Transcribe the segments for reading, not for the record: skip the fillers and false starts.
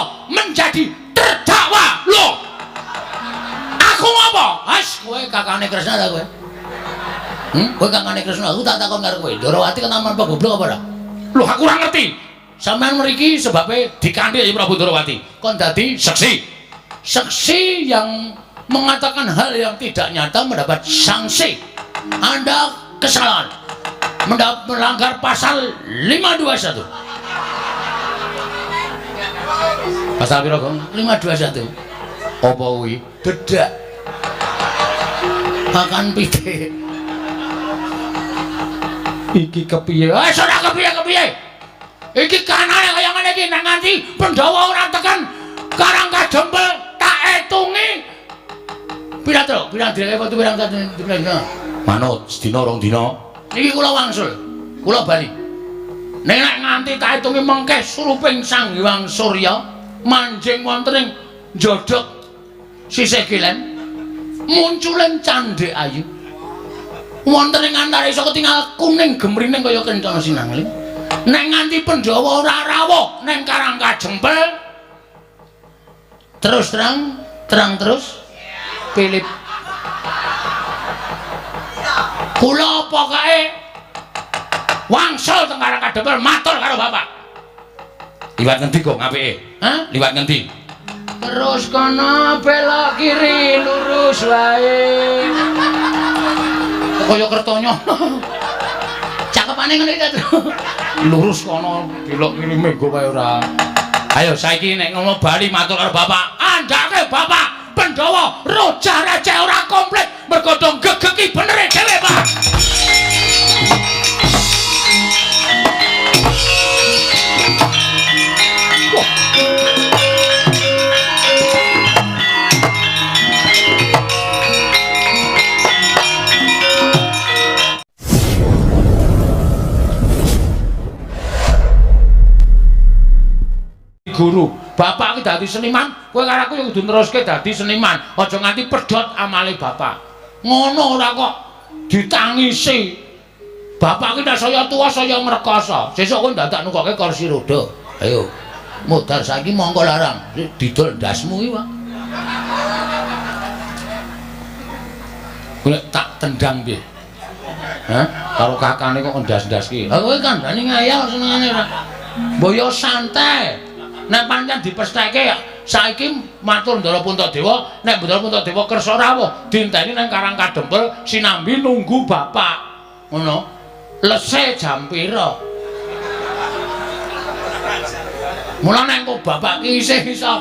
Pandhawa menjadi terdakwa. Loh. Aku apa? Has, kowe kakane Kresna ta kowe? Kowe kakane Kresna, aku tak takon karo kowe. Ndrawati ketaman apa goblok apa ora? Loh, aku ora ngerti. Sampeyan mriki sebabe dikanthi Prabu Ndrawati. Kon dadi saksi. Saksi yang mengatakan hal yang tidak nyata mendapat sanksi. Anda kesalahan. Melanggar pasal 521. Pasal piro, Gong? 521. Apa kuwi? Dedak. Makan pitik. Iki kepiye? Ora kepiye-kepiye. Iki kanane kaya ngene iki nang nganti Pandhawa ora tekan Karangkadempel tak etungi. Pirato, pirang dina. Manut, sedina rong dina. Niki kula wangsul. Kula bali. Nek nganti tak etungi mengke suruping Sang Hyang Surya manjing wonten ing njodhok sisih kilen munculing Candhi Ayu. Wonten ing antare iso ketingal kuning gemrining kaya kencana sinangling. Nek nganti Pandhawa ora rawuh ning Karangkadempel terus terang terus Philip. Kula pokoke wangsul teng Karangkadempel matur karo bapak. Liwat ngendi kok apike? Hah? Liwat ngendi? Terus kono belok kiri lurus wae. Kaya kertanya. Cakepane ngene iki ta. Lurus kono belok kiri menggo wae ora. Ayo saiki nek ngono bali matur karo bapak. Andake bapak Pandhawa roja receh ora komplit mergo dong gegeki benere dhewe, Pak. Guru, bapak iki dadi seniman, kowe karo aku ya kudu neruske dadi seniman. Aja nganti pedhot amale bapak. Ngono ora kok ditangisi. Bapak iki nek saya tuwa saya ngrekoso. Sesuk kowe dadak nukoke kursi roda. Ayo. Modal saiki mongko larang. Didol ndasmu iki, Pak. Golek tak tendang piye? Hah? Karo kakane kok ndas-ndas ki. Lah kowe kandhane ngayal senengane ora. Mboyo santai. Nek pancen dipestheke saiki matur Ndara Puntadewa, nek Ndara Puntadewa kersa rawuh dinteni nang Karangkadempel sinambi nunggu bapak. Ngono. Lese jam pira? Mulane engko bapak ki isih iso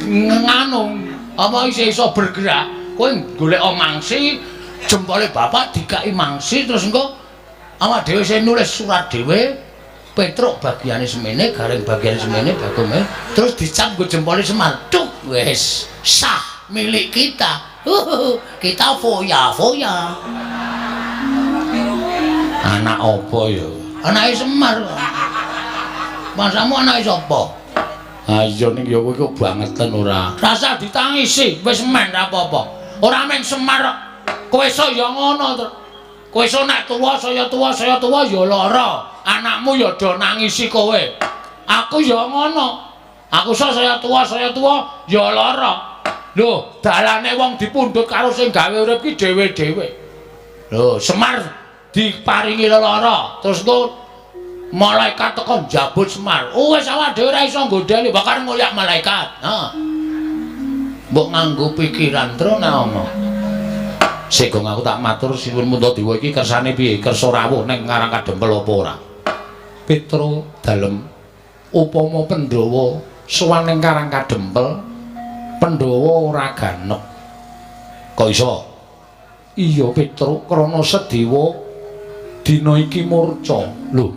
nganu, apa isih iso bergerak, kowe golek mangsi, jempole bapak dikai mangsi terus engko awak dhewe isih nulis surat dhewe. Petruk bagiane semene, garing bagiane semene, bagome, terus dicap nggo jempole Semar. Cuk, wis sah milik kita. Kita foya-foya. Anak apa ya? Anake Semar. Masamu anake sapa? Ha iya ning ya kowe kok bangeten ora. Rasa ditangisi, wis men ra apa-apa. Ora mung Semar. Kowe iso ya ngono to. Kowe iso nek tuwa saya tuwa ya lara. Anakmu ya do nangisi kowe. Aku ya ngono. Aku saya tua ya lara. Lho, dalane wong dipundhut karo sing gawe urip ki dhewe-dhewe. Lho, Semar diparingi lara. Terus kok malaikat teko njabut Semar. Oh, wis awak dhewe ora iso nggodhani bakal ngulyak malaikat. Ha. Mbok nganggo pikiran terus ngomong. Segong aku tak matur sinuwun Puntadewa iki kersane piye? Kersa rawuh ning Karangkadempel apa ora? Petro dalem upama Pandhawa sowan ning Karangkadempel, Pandhawa ora ganep. Kok iso? Iya Petro, krana Sedewa dina iki murca. Lho.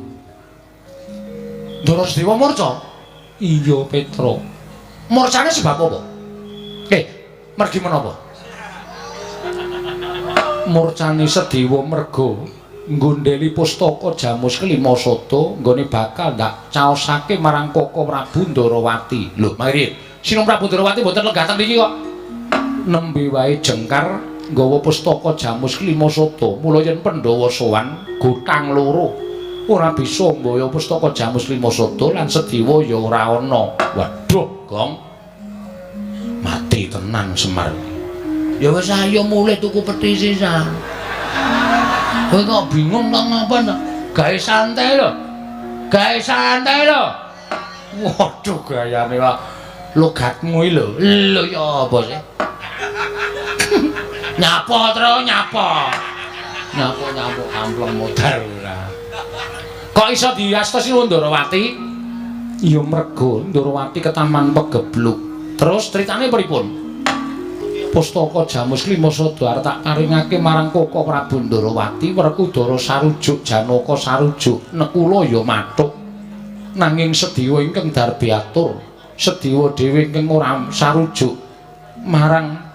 Ndara Sedewa murca? Iya Petro. Murcane sebab apa? Mergi menapa? Murcane Sedewa merga nggondheli pustaka Jamus Kelima Sada nggone bakal ndak caosake marang Koko Prabu Ndarawati. Lho, mangke Sinung Prabu Ndarawati mboten lenggah teng mriki kok. Nembe wae jengkar nggawa pustaka Jamus Kelima Sada. Mula yen Pandhawa sowan gotang loro. ora bisa mbaya pustaka Jamus Lima Sada lan Sediwa ya ora ana. Waduh, Gong. Mati tenan Semar. Ya wis ayo mulih tuku peti sisan. Kowe kok bingung kok ngapa to? Gawe santai lho. Gawe santai lho. Waduh gayane kok logatmu iki lho. Lho ya apa sih? Nyapa terus nyapa. Nyapa ampleng modar ora. Kok iso diastos Ndorowati? Ya mergo Ndorowati ketaman pegebluk. Terus ceritane pripun? Pustaka Jamus Lima Sada arep tak paringake marang Koko Prabu Ndorowati Werkudara sarujuk Janaka sarujuk nekula ya mathuk. Nanging Sediwa ingkang darbi atur, Sediwa dhewe ingkang ora sarujuk marang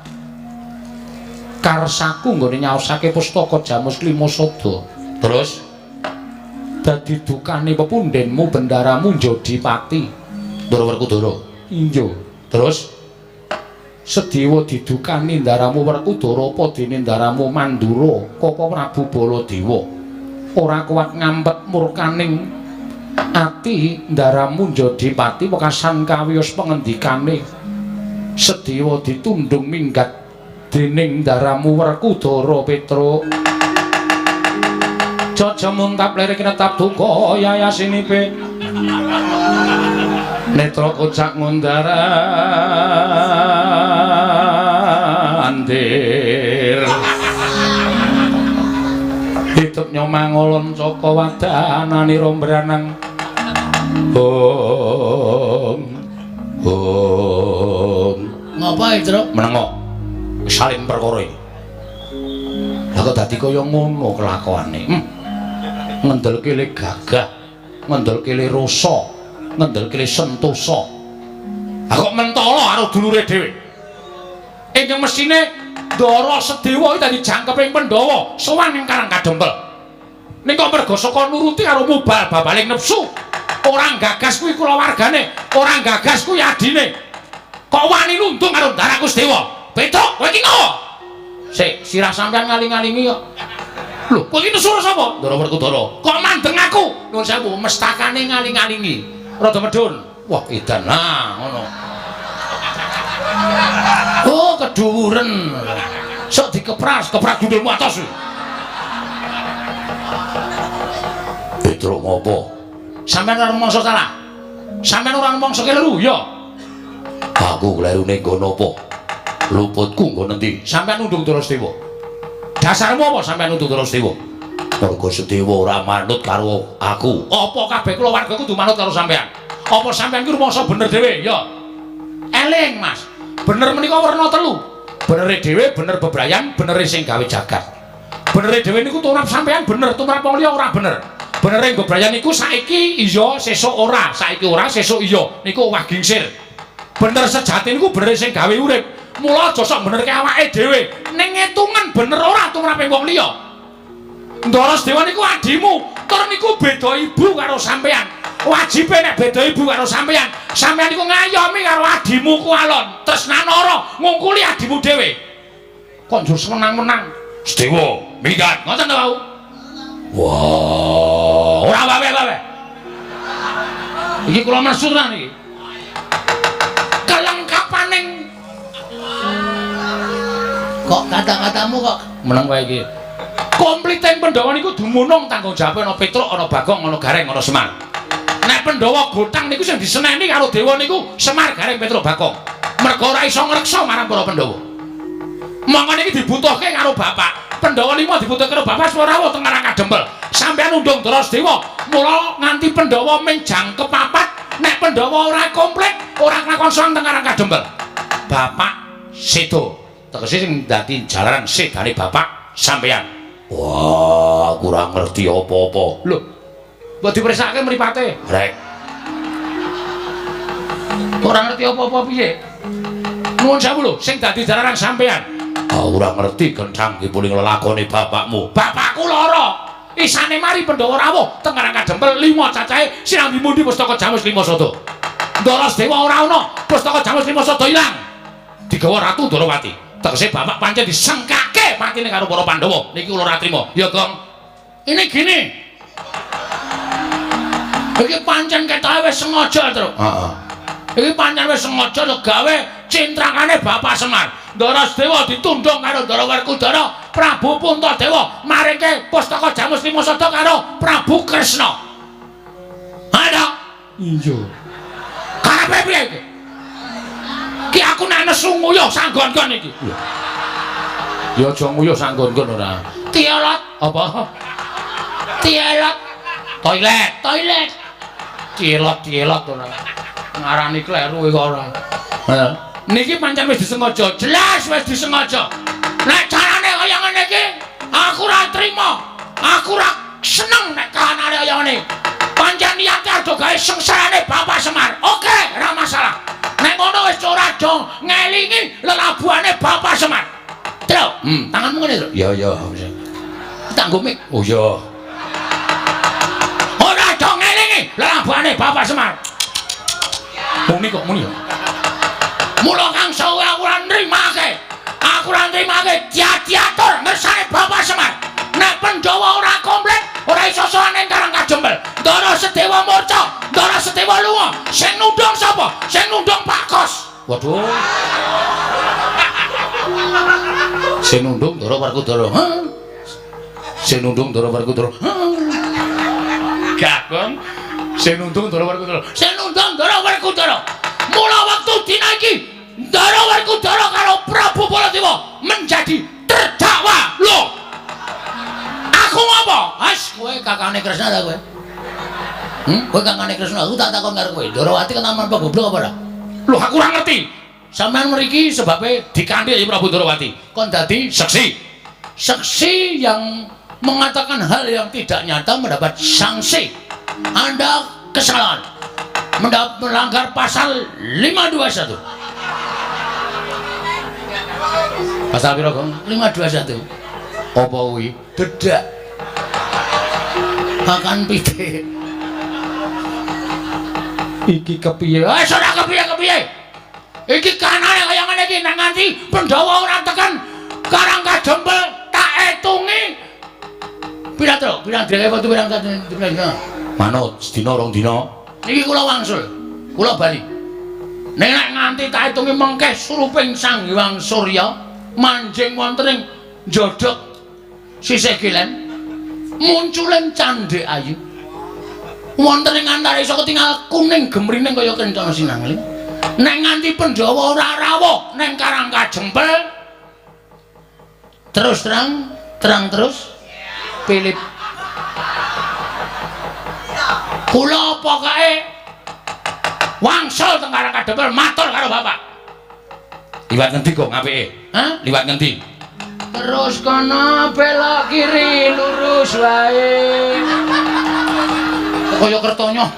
karsaku nggone nyaosake pustaka Jamus Lima Sada. Terus dadi dukane pepundhenmu bendaramu Jodipati Ndara Werkudara. Iya. Terus Sediwa didukani ndaramu Werkudara apa dene ndaramu Mandura Koko Prabu Baladewa. Ora kuat ngampet murkaning ati ndaramu Jodipati wekasan kawiyos pengendikane. Sediwa ditundung minggat dening ndaramu Werkudara Petruk. Jaja muntap lirik netap duka yayasinipe netra kocak ngundarandir hidup nyomangolon saka wadanani rombranang ngapa itu menengok saling perkara iki lha kok dadi kaya ngono kelakuane ngendelke le gagah ngendelke le rasa ngendelke le sentosa kok mentala karo dulure dhewe ingkang mesine Ndara Sedewa iki dadi jangkeping Pandhawa sowan ing Karang Kadempel ning kok mergo saka nuruti karo mubal babaling nepsu ora gagas kuwi kulawargane ora gagas kuwi adine kok wani nundung karo Ndaraku Sedewa Petruk kowe iki ngopo sik sirah sampean ngaling-alingi kok lho kowe iki nesu sapa Ndara Werkudara kok mandeng aku nuwun sewu mestakane ngaling-alingi rada medhun wah edan ngono oh keduren sok dikepras gundulmu atos Petruk ngopo sampean ora mangsa salah sampean ora mangsa keliru ya aku klerune nggono apa luputku nggo nendi sampean nundung Ndara Sedewa dasarmu apa sampean nundung Ndara Sedewa mergo Sedewa ora manut karo aku apa kabeh kulawarga kudu manut karo sampean apa sampean ki rumangsa bener dhewe ya eling Mas bener menika werna telu benere dhewe bener bebrayan benere sing gawe jagat benere dhewe niku tumrap sampean bener tumrap wong liya ora bener benere bebrayan niku saiki iya sesuk ora saiki ora sesuk iya niku owah gingsir bener sejati niku bener sing gawe urip mula aja sok benerke awake dhewe ning ngitungan bener ora tumrape wong liya Ndara Sedewa niku adimu tur niku beda ibu karo sampean wajibe nek beda ibu karo sampean sampean niku ngayomi karo adimu ku alon tresnanara ngungkuli adimu dhewe kok njur seneng-menang Sedewa minggat ngoten to wau wah ora wae-wae iki kula maksud niki kelengkapaning kok kata-katamu kok meneng wae iki kompliteng Pandhawa niku dumunung tanggung jawab ana Petruk ana Bagong ana Gareng ana Semar nek Pandhawa gotang niku sing diseneni karo dewa niku Semar Gareng Petruk Bagong mergo ora iso ngreksa marang para Pandhawa mongko niki dibutuhke karo bapak Pandhawa 5 dibutuhke karo bapak Swarawa teng Karang Kadempel sampeyan undung Ndara Sedewa mula nganti Pandhawa ming jangkep papat nek Pandhawa ora komplit ora kelakon sowan teng Karang Kadempel bapak sedo tegese sing dadi jalaran sedane bapak sampeyan wah kurang ngerti apa-apa lho mbok dipersake mripate rek ora ngerti apa-apa piye nuwun sewu lho sing dadi jalaran sampeyan ora ngerti kencang ki puling lelakone bapakmu bapakku lara isane mari Pandhawa rawuh teng Karang Kadempel 5 cacahe sinambi mundi pustaka Jamus Lima Sada Ndara Sedewa ora ana pustaka Jamus Lima Sada ilang digawa Ratu Ndorowati tegese bapak pancen disengkake patine karo para Pandhawa niki kula ora trima ya Gong ini gini Iki pancen ketoke wis sengaja, Tru. Heeh. Iki pancen wis sengaja to gawe cintrakane Bapak Semar. Ndara Sedewa ditundung karo Ndara Werkudara, Prabu Puntadewa maringke pustaka Jamus Limasada karo Prabu Kresna. Ada? Iya. Karepe piye iki? Ki aku nek nesu nguyuh sanggon-gon iki. Ya aja nguyuh sanggon-gon ora. Tiolot apa? Tiolot. Toilet. Tiolot ora. Ngarani kleru iki ora. Heeh. Niki pancen wis disengaja, jelas wis disengaja. Nek carane kaya ngene iki, aku ora trima. Aku ora seneng nek kahanane kaya ngene. Pancen niate arep gawe sengsarane Bapak Semar. Oke, ora masalah. Nek ngono wis ora do ngelingi lelabuhane Bapak Semar. Tru, tanganmu ngene, Tru. Ya. Tanggo mik. Oh ya. Ora do ngelingi lelabuhane Bapak Semar. Muni kok muni ya. Mula kang sawe aku ora nrimake. Aku ora nrimake diatur ngersane Bapak Semar. Nek Pandhawa ora komplit, ora iso sowan ning Karang Kajembel. Ndara Sedewa murca, Ndara Sedewa lunga. Sing nundung sapa? Sing nundung Pak Kos. Waduh. Sing nundung Ndara Werkudara. Sing nundung Ndara Werkudara. Kakung. Sing nundung Ndara Werkudara. Sing nundung Ndara Werkudara. Mula waktu dina iki Ndara Werkudara karo Prabu Baladewa menjadi terdakwa. Lho. Aku ngapa? Kowe kakane Kresna ta kowe? Kowe kakane Kresna, aku tak takon karo kowe. Ndarawati kenaman apa goblok apa ora? Lho aku ora ngerti. Sampeyan mriki sebabe dikanthi ya Prabu Ndarawati. Kon dadi saksi. Saksi yang mengatakan hal yang tidak nyata mendapat sanksi. Anda kesalahan. Melanggar pasal 521. Pasal piro, Gong? 521. Apa kuwi? Dedak. Akan pitik. Iki kepiye? Ora kepiye-kepiye. Iki kanane kaya ngene iki nek nganti Pandhawa ora tekan Karang Kajembel tak etungi. Pira to? Pirang dina? Manut sedina rong dina. Niki kula wangsul. Kula bali. Nek nganti tak etungi mengke suruping Sang Hyang Surya manjing wonten ing njodhok sisih kilen munculing Candhe Ayu. Wonten ing antarisa ketingal kuning gemrining kaya kencana sinangling. Nek nganti Pandhawa ora rawuh ning Karang Kajembel terus terang terus Philip. Kula pokoke wangsul teng Karang Kajembel matur karo Bapak. Liwat ngendi kok ngapike? Hah? Liwat ngendi? Terus kono belok kiri lurus wae. Kaya kertonyo.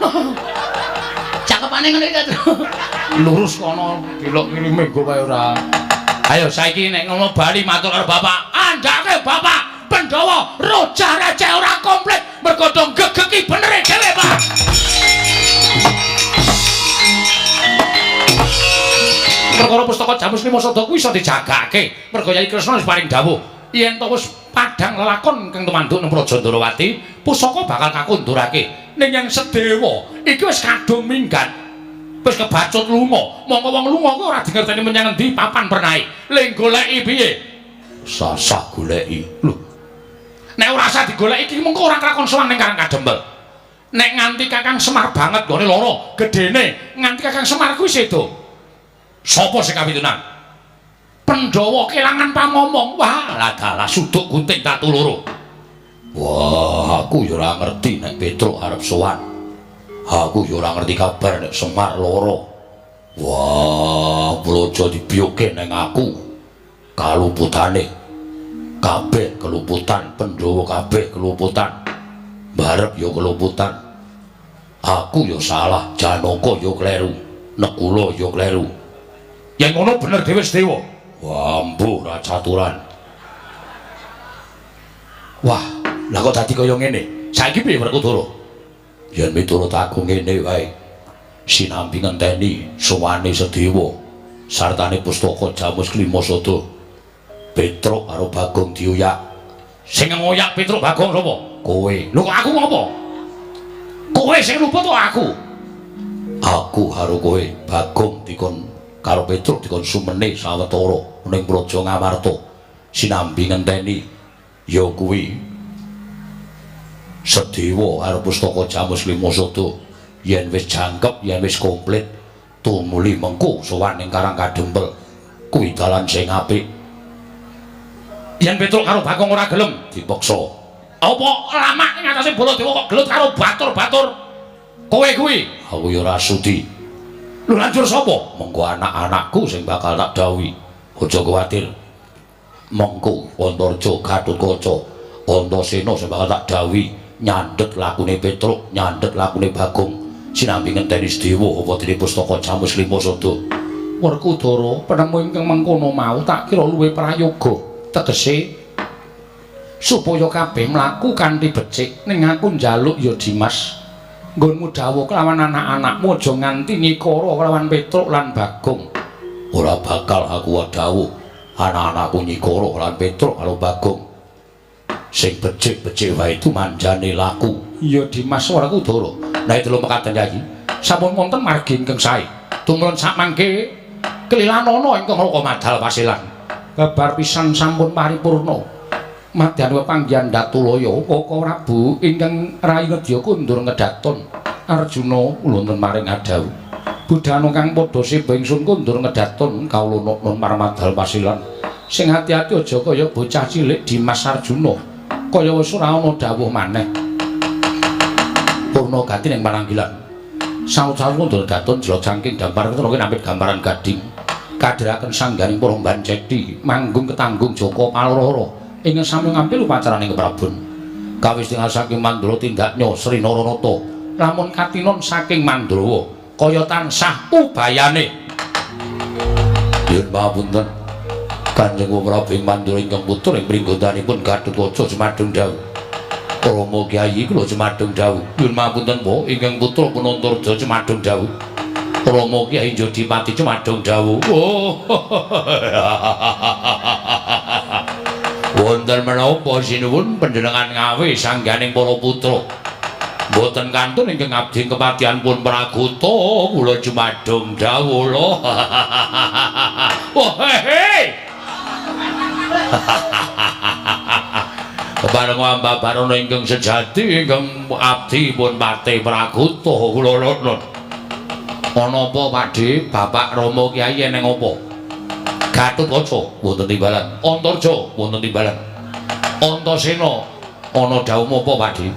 Cakepane ngene iki, lurus kono belok kiri menggo wae ora. Ayo saiki nek ngono bali matur karo Bapak. Andake Bapak Pandhawa roja receh ora komplit mergo dong gegeki benere dhewe, Pak. Perkara pustaka Jamus Limasada kuwi iso dijagake. Mergo Yai Kresna wis paring dawuh, yen to wis padhang lelakon kang tumanduk nang Praja Ndarawati, pusaka bakal kakundurake. Ning yang Sedewa iki wis kadung minggat. Wis kebacut lunga. Monggo wong lunga kuwi ora dingerteni menyang endi papan pernahe. Ling goleki piye? Sasah goleki. Lho. Nek ora usah digoleki iki mengko ora kelakon sowan ning Karang Kajembel. Nek nganti Kakang Semar banget gone lara, gedene nganti Kakang Semar kuwi sedo. Sapa sing kawitunan? Pandhawa kelangan pamomong. Wah, ladalah suduk gunting tatu loro. Wah, aku ya ora ngerti nek Petruk arep sowan. Aku ya ora ngerti kabar nek Semar lara. Wah, Praja dibiyuke ning aku. Kaluputane kabeh keluputan, Pandhawa kabeh keluputan. Barep ya keluputan. Aku ya salah, Janaka ya kleru, Nekula ya kleru. Yang ngono bener dhewe Sedewa. Wah, mbuh ra caturan. Wah, lah kok dadi kaya ngene. Saiki piye Werkudara? Yen miturut aku ngene wae. Sinambi ngenteni suwane Sedewa sartane pustaka Jamus Limasada. Petruk karo Bagong dioyak. Sing ngoyak Petruk Bagong sapa? Kowe. Lho kok aku ngopo? Kowe sing luput aku. Aku karo kowe Bagong dikon karo Petruk dikon sumene sawetara ning Praja Ngamarta sinambi ngenteni ya kuwi Sedewa karo Pustaka Jamus Limasada yen wis jangkep yen wis komplit tumuli mengko sowan ning Karang Kadempel kuwi dalan sing apik. Yen Petruk karo Bagong ora gelem dipaksa. Apa lama ing atase Baladewa kok gelut karo batur-batur? Kowe kuwi aku ya ora sudi. Lho lanjur sapa? Mengko anak-anakku sing bakal tak dawuhi. Aja kuwatir. Mengko Antarja, Gatotkaca, Antasena sing bakal tak dawuhi nyandhet lakune Petruk, nyandhet lakune Bagong. Sinambi ngenteni Sedewa apa dene Pustaka Jamus Limasada. Werkudara, penemu ingkang mengkono mau tak kira luwih prayoga. Tegese supaya kabeh mlaku kanthi becik ning aku njaluk ya Dimas. Nggonmu dawuh kelawan anak-anakmu aja nganti nyikara kelawan Petruk lan Bagong. Ora bakal aku dawuh anak-anakku nyikara kelawan Petruk karo Bagong. Sing becik-becik wae itu manjane laku. Ya Dimas Werkudara. Nah itu lho mekaten Yayi. Sampun wonten margi ingkang sae. Tumrun samangke kelilanana ingkang raka madal pasilan. Kabar pisan sampun paripurna. Madyan pepanggihan Datulaya Kaka Prabu ingkang Rai Nedya kundur ngedaton Arjuna wonten maring adawu. Budhana kang padha seba ingsun kundur ngedaton kawula nun marmadal pasilan. Sing ati-ati aja kaya bocah cilik Dimas Arjuna. Kaya wis ora ana dawuh maneh. Purna gati ning pananggilan. Saut-saut kundur ngedaton jero jangking dampar keteroke nampit gambaran gading. Kadhiraken sangganing para Mbanceti manggung ketanggung Jaka Paloro. Ingkang sami ngambil upacaraning keprabon. Kawis tinggal saking Mandura tindaknya Sri Naranata. Lamun katinon saking Mandrawa kaya tansah ubayane. Yen pamunten Kanjeng Prabu ing Mandura ingkang putra ing pringgondanipun Gatotkaca Jumadung dawuh. Rama Kyai kula Jumadung dawuh. Yen pamunten po ingkang putra pun Antarja Jumadung dawuh. Rama Kyai Jodipati Jumadung dawuh. Oh. Wonten menapa sinuwun panjenengan ngawe sangganing para putra. Mboten kantun ingkang abdi kepatihan pun Prakuta kula Jumadung dawuh lho. Oh he. Bareng ambabarana ingkang sejati ingkang abdi pun Pati Prakuta kula nuwun. Ana apa Pakde? Bapak Rama Kyai eneng apa? Gatotkaca wonten timbalan, Antarja wonten timbalan. Antasena ana dawuh apa Pakde?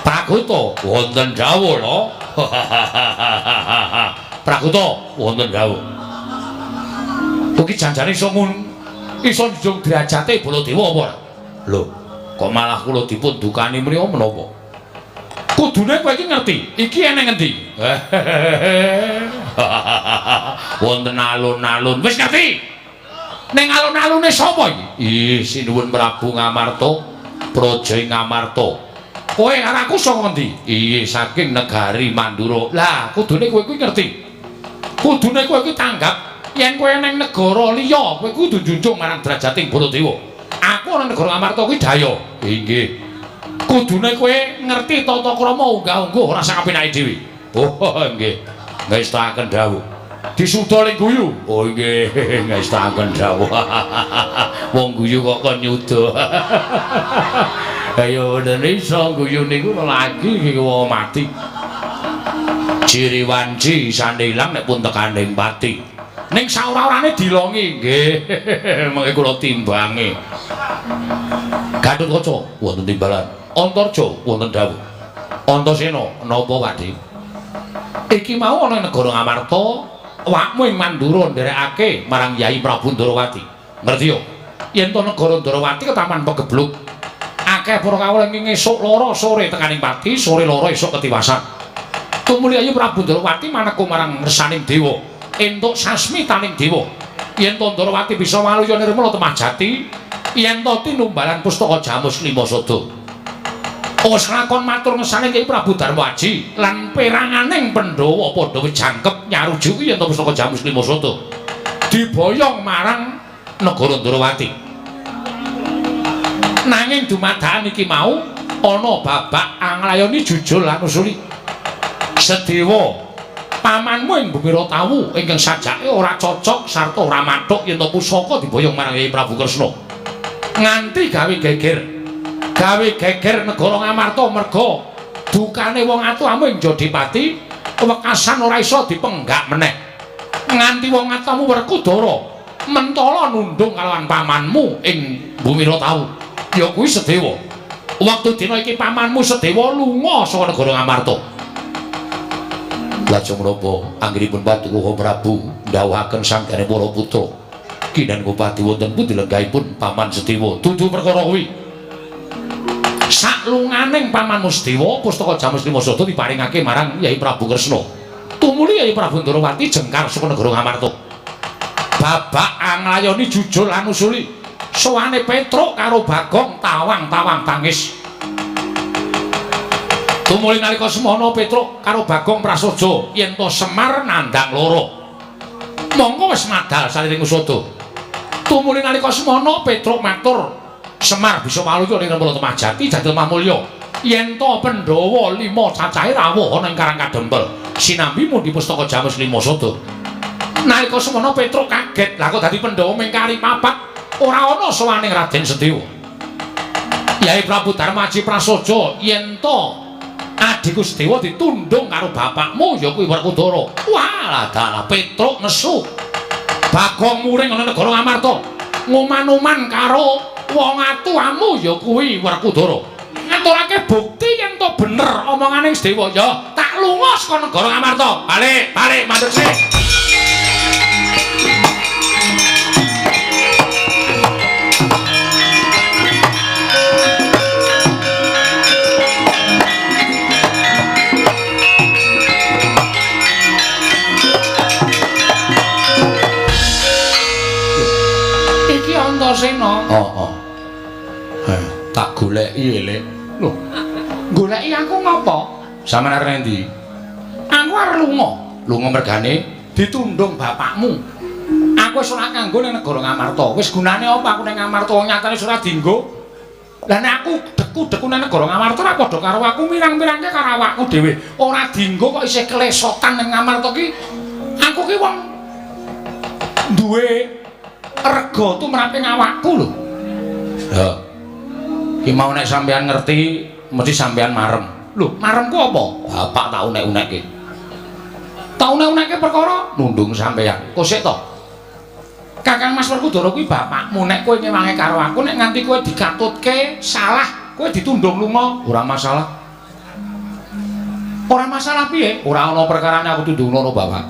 Prakuta wonten dawuh lho. Prakuta wonten dawuh. Kuwi janjane iso njung derajate Baladewa apa ora? Lho, kok malah kula dipun dukani mriya menapa? Kudune kowe iki ngerti, iki eneng endi? Wonten alun-alun, wis ngerti? Ning alun-alune sapa iki? Ih, sinuwun Prabu Ngamarta, Praja ing Ngamarta. Kowe karo aku saka endi? Ih, saking negari Mandura. Lah, kudune kowe kuwi ngerti. Kudune kowe kuwi tanggap yen kowe ning negara liya, kowe kudu njunjung marang derajating Baladewa. Aku ana negara Ngamarta kuwi daya. Inggih. Kudune kowe ngerti tata krama unggah-ungguh ora sak apinake dhewe. Oh, nggih. Ngestaken dawuh. Disuda ning guyu. Oh nggih, ngestaken dawuh. Wong guyu kok kon nyuda. Ayo bener iso guyu niku lagi iki wong mati. Ciri wanci sandilang nek pun tekaning pati. Ning saora-orane dilongi nggih. Mengke kula timbangi. Gatotkaca wonten timbalan. Antarja wonten dawuh. Antasena napa Pakde? Iki mau ana negara Ngamarta. Awakmu ing Mandura nderekake marang Yai Prabu Ndarawati. Ngerti yo? Yen to negara Ndarawati ketaman pegebluk. Akeh para kawula ing esuk loro sore tekaning pati, sore loro esuk ketiwasan. Tumuli Yai Prabu Ndarawati maneka marang ngersaning dewa, entuk sasmitaning dewa. Yen to Ndarawati bisa waluya nirmala temah jati, yen to tinumbalan Pustaka Jamus Limasada. Wis lakon matur ngesane Kyai Prabu Darmaji lan peranganing Pandhawa padha jangkep nyarujuk yen to Pustaka Jamus Limasada diboyong marang negara Ndarawati. Nanging dumadakan iki mau ana babak anglayani jujul lan usuli. Sedewa pamanmu ing Bumiratawu ingkang sajake ora cocok sarta ora mathuk yen to pusaka diboyong marang Kyai Prabu Kresna. Nganti gawe geger negara Ngamarta merga dukane wong atuhamu ing Jodipati wekasan ora iso dipenggak meneh. Nganti wong atuhamu Werkudara mentala nundung kalawan pamanmu ing Bumiratawu. Ya kuwi Sedewa. Waktu dina iki pamanmu Sedewa lunga saka negara Ngamarta. Lajeng menapa anggenipun Patuwuh Prabu ndhawuhaken sangkane para putra Kinan Kupati wonten pundi lenggahipun paman Sedewa dudu perkara kuwi saklunganing pamanmu Sedewa pustaka Jamus Limasada diparingake marang Kyai Prabu Kresna tumuli Kyai Prabu Ndrawati jengkar saka negara Ngamarta babak anglayoni jujul lan usuli sowane Petruk karo Bagong tawang-tawang tangis. Tumuli nalika semana Petruk karo Bagong prasaja yen to Semar nandhang loro. Monggo wis madal saliring usada. Tumuli nalika semana Petruk matur Semar bisa maluya ning Rembala Temajati jadil mamulya. Yen to Pandhawa 5 cacahe rawuh ana ing Karang Kadempel. Sinambi mundi pustaka Jamus Limasada. Nalika semana Petruk kaget, lah kok dadi Pandhawa mingkari papat ora ana sawaning Raden Sedewa. Kyai Prabu Darmaji prasaja yen to adhiku Sedewa ditundung karo bapakmu ya kuwi Werkudara. Walah dalah Petruk nesu. Bagong muring ana negara Ngamarta. Nguman-uman karo wong atuhamu ya kuwi Werkudara. Ngaturake bukti yen to bener omongane Sedewa ya tak lunga saka negara Ngamarta. Balik mandhut sik. Antasena. Tak goleki elek. Lho. Goleki aku ngopo? Sampeyan arep endi? Aku arep lunga. Lunga mergane ditundung bapakmu. Aku wis ora kanggo ning negara Ngamarta. Wis gunane apa aku ning Ngamarta nyatane ora dienggo. Lah nek aku deku-deku ning negara Ngamarta ora padha karo aku mirang-mirangke karo awakku dhewe. Ora dienggo kok isih klesotan ning Ngamarta ki. Aku ki wong duwe rega tumraping awakku lho. Ya. Ki mau nek sampean ngerti mesti sampean marem. Lho, maremku apa? Bapak tak unek-unekke. Tak unek-unekke perkara nundung sampean. Kok sik to? Kakang Mas Werkudara kuwi bapakmu nek kowe ngewangi karo aku nek nganti kowe dikatutke salah, kowe ditundung lunga, ora masalah. Ora masalah piye? Ora ana perkarane aku tundung ngono, Bapak.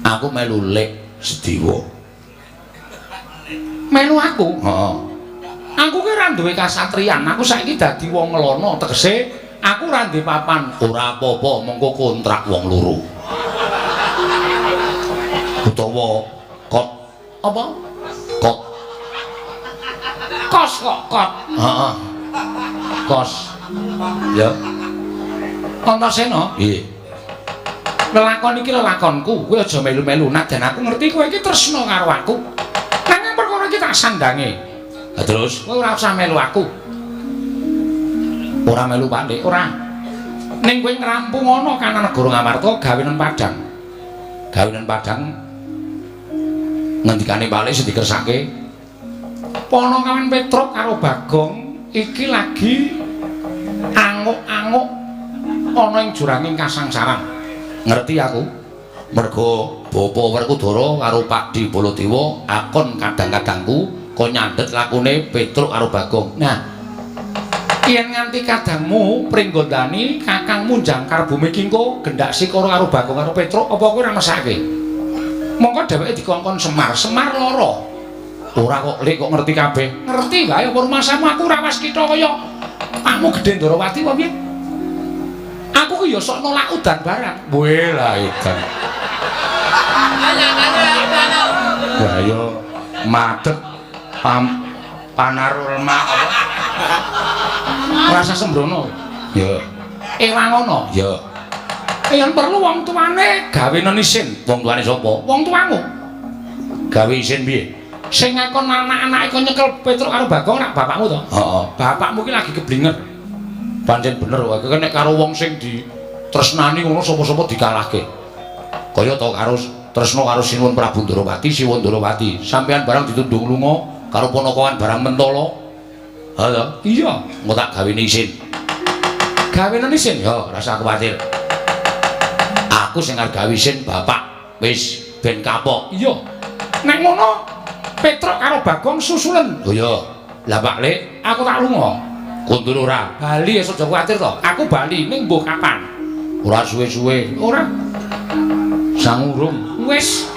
Aku melu lek Sedewa. Melu aku? Heeh. Aku ki ora duwe kasatriyan, aku saiki dadi wong ngelono, tegese aku ora ndek papan. Ora apa-apa, mengko kontrak wong loro. Utawa kot apa? Kot. Kos kok kot. Heeh. Kos. Ya. Antasena? Nggih. Lelakon iki lelakonku, kowe aja melu-melu. Najan aku ngerti kowe iki tresna karo aku. Nanging perkara iki tak sandange. Lah terus kowe ora usah melu aku. Ora melu Pak, ora. Ning kowe ngrampung ana kana negara Ngamarta gawenan Padang. Gawenan Padang ngendikane bali sing dikersake. Ponokawan Petruk karo Bagong iki lagi anguk-anguk ana ing juranging kasangsaran. Ngerti aku? Mergo Bapa Werkudara karo Pakdi Baladewa akon kadang-kadangku kok nyandet lakune Petruk karo Bagong. Nah, yen nganti kadangmu pringgondani kakangmu jangkar bumi kingko gendak sikara karo Bagong karo Petruk apa kowe ora mesake? Mongko dheweke dikongkon Semar, Semar lara. Ora kok lek kok ngerti kabeh. Ngerti wae apa rumasamu aku ora was kita kaya pakmu Gedhe Ndrawati apa piye? Aku ki ya sok nolak udan barang. Weh lah edan. Ya yo madeg panarul mak apa? Rasa sembrono. Ya. Ewangono. Ya. Yen perlu wong tuane gawenan isin. Wong tuane sapa? Wong tuamu. Gawe isin piye? Sing ngakon anak-anake kok nyekel Petruk karo Bagong rak bapakmu to? Heeh. Bapakmu ki lagi keblinger. Pancen bener wae nek karo wong sing tresnani ngono sapa-sapa dikalahke. Kaya to karo tresna karo Sinuwun Prabu Ndrawati, Siwun Ndrawati. Sampeyan barang ditundung lunga karo ponakan barang mentala. Ha iya, engko tak gawene isin. Gawene isin ya, rasa kuwatir. Aku sing arep gawe isin bapak. Wis ben kapok. Iya. Nek ngono Petruk karo Bagong susulen. Oh iya. Lah Pak Lek, aku tak lunga. Kundur ora. Bali aja kuwatir to. Aku bali ning mbuh kapan. Ora suwe-suwe. Ora. Sangurung. Wis.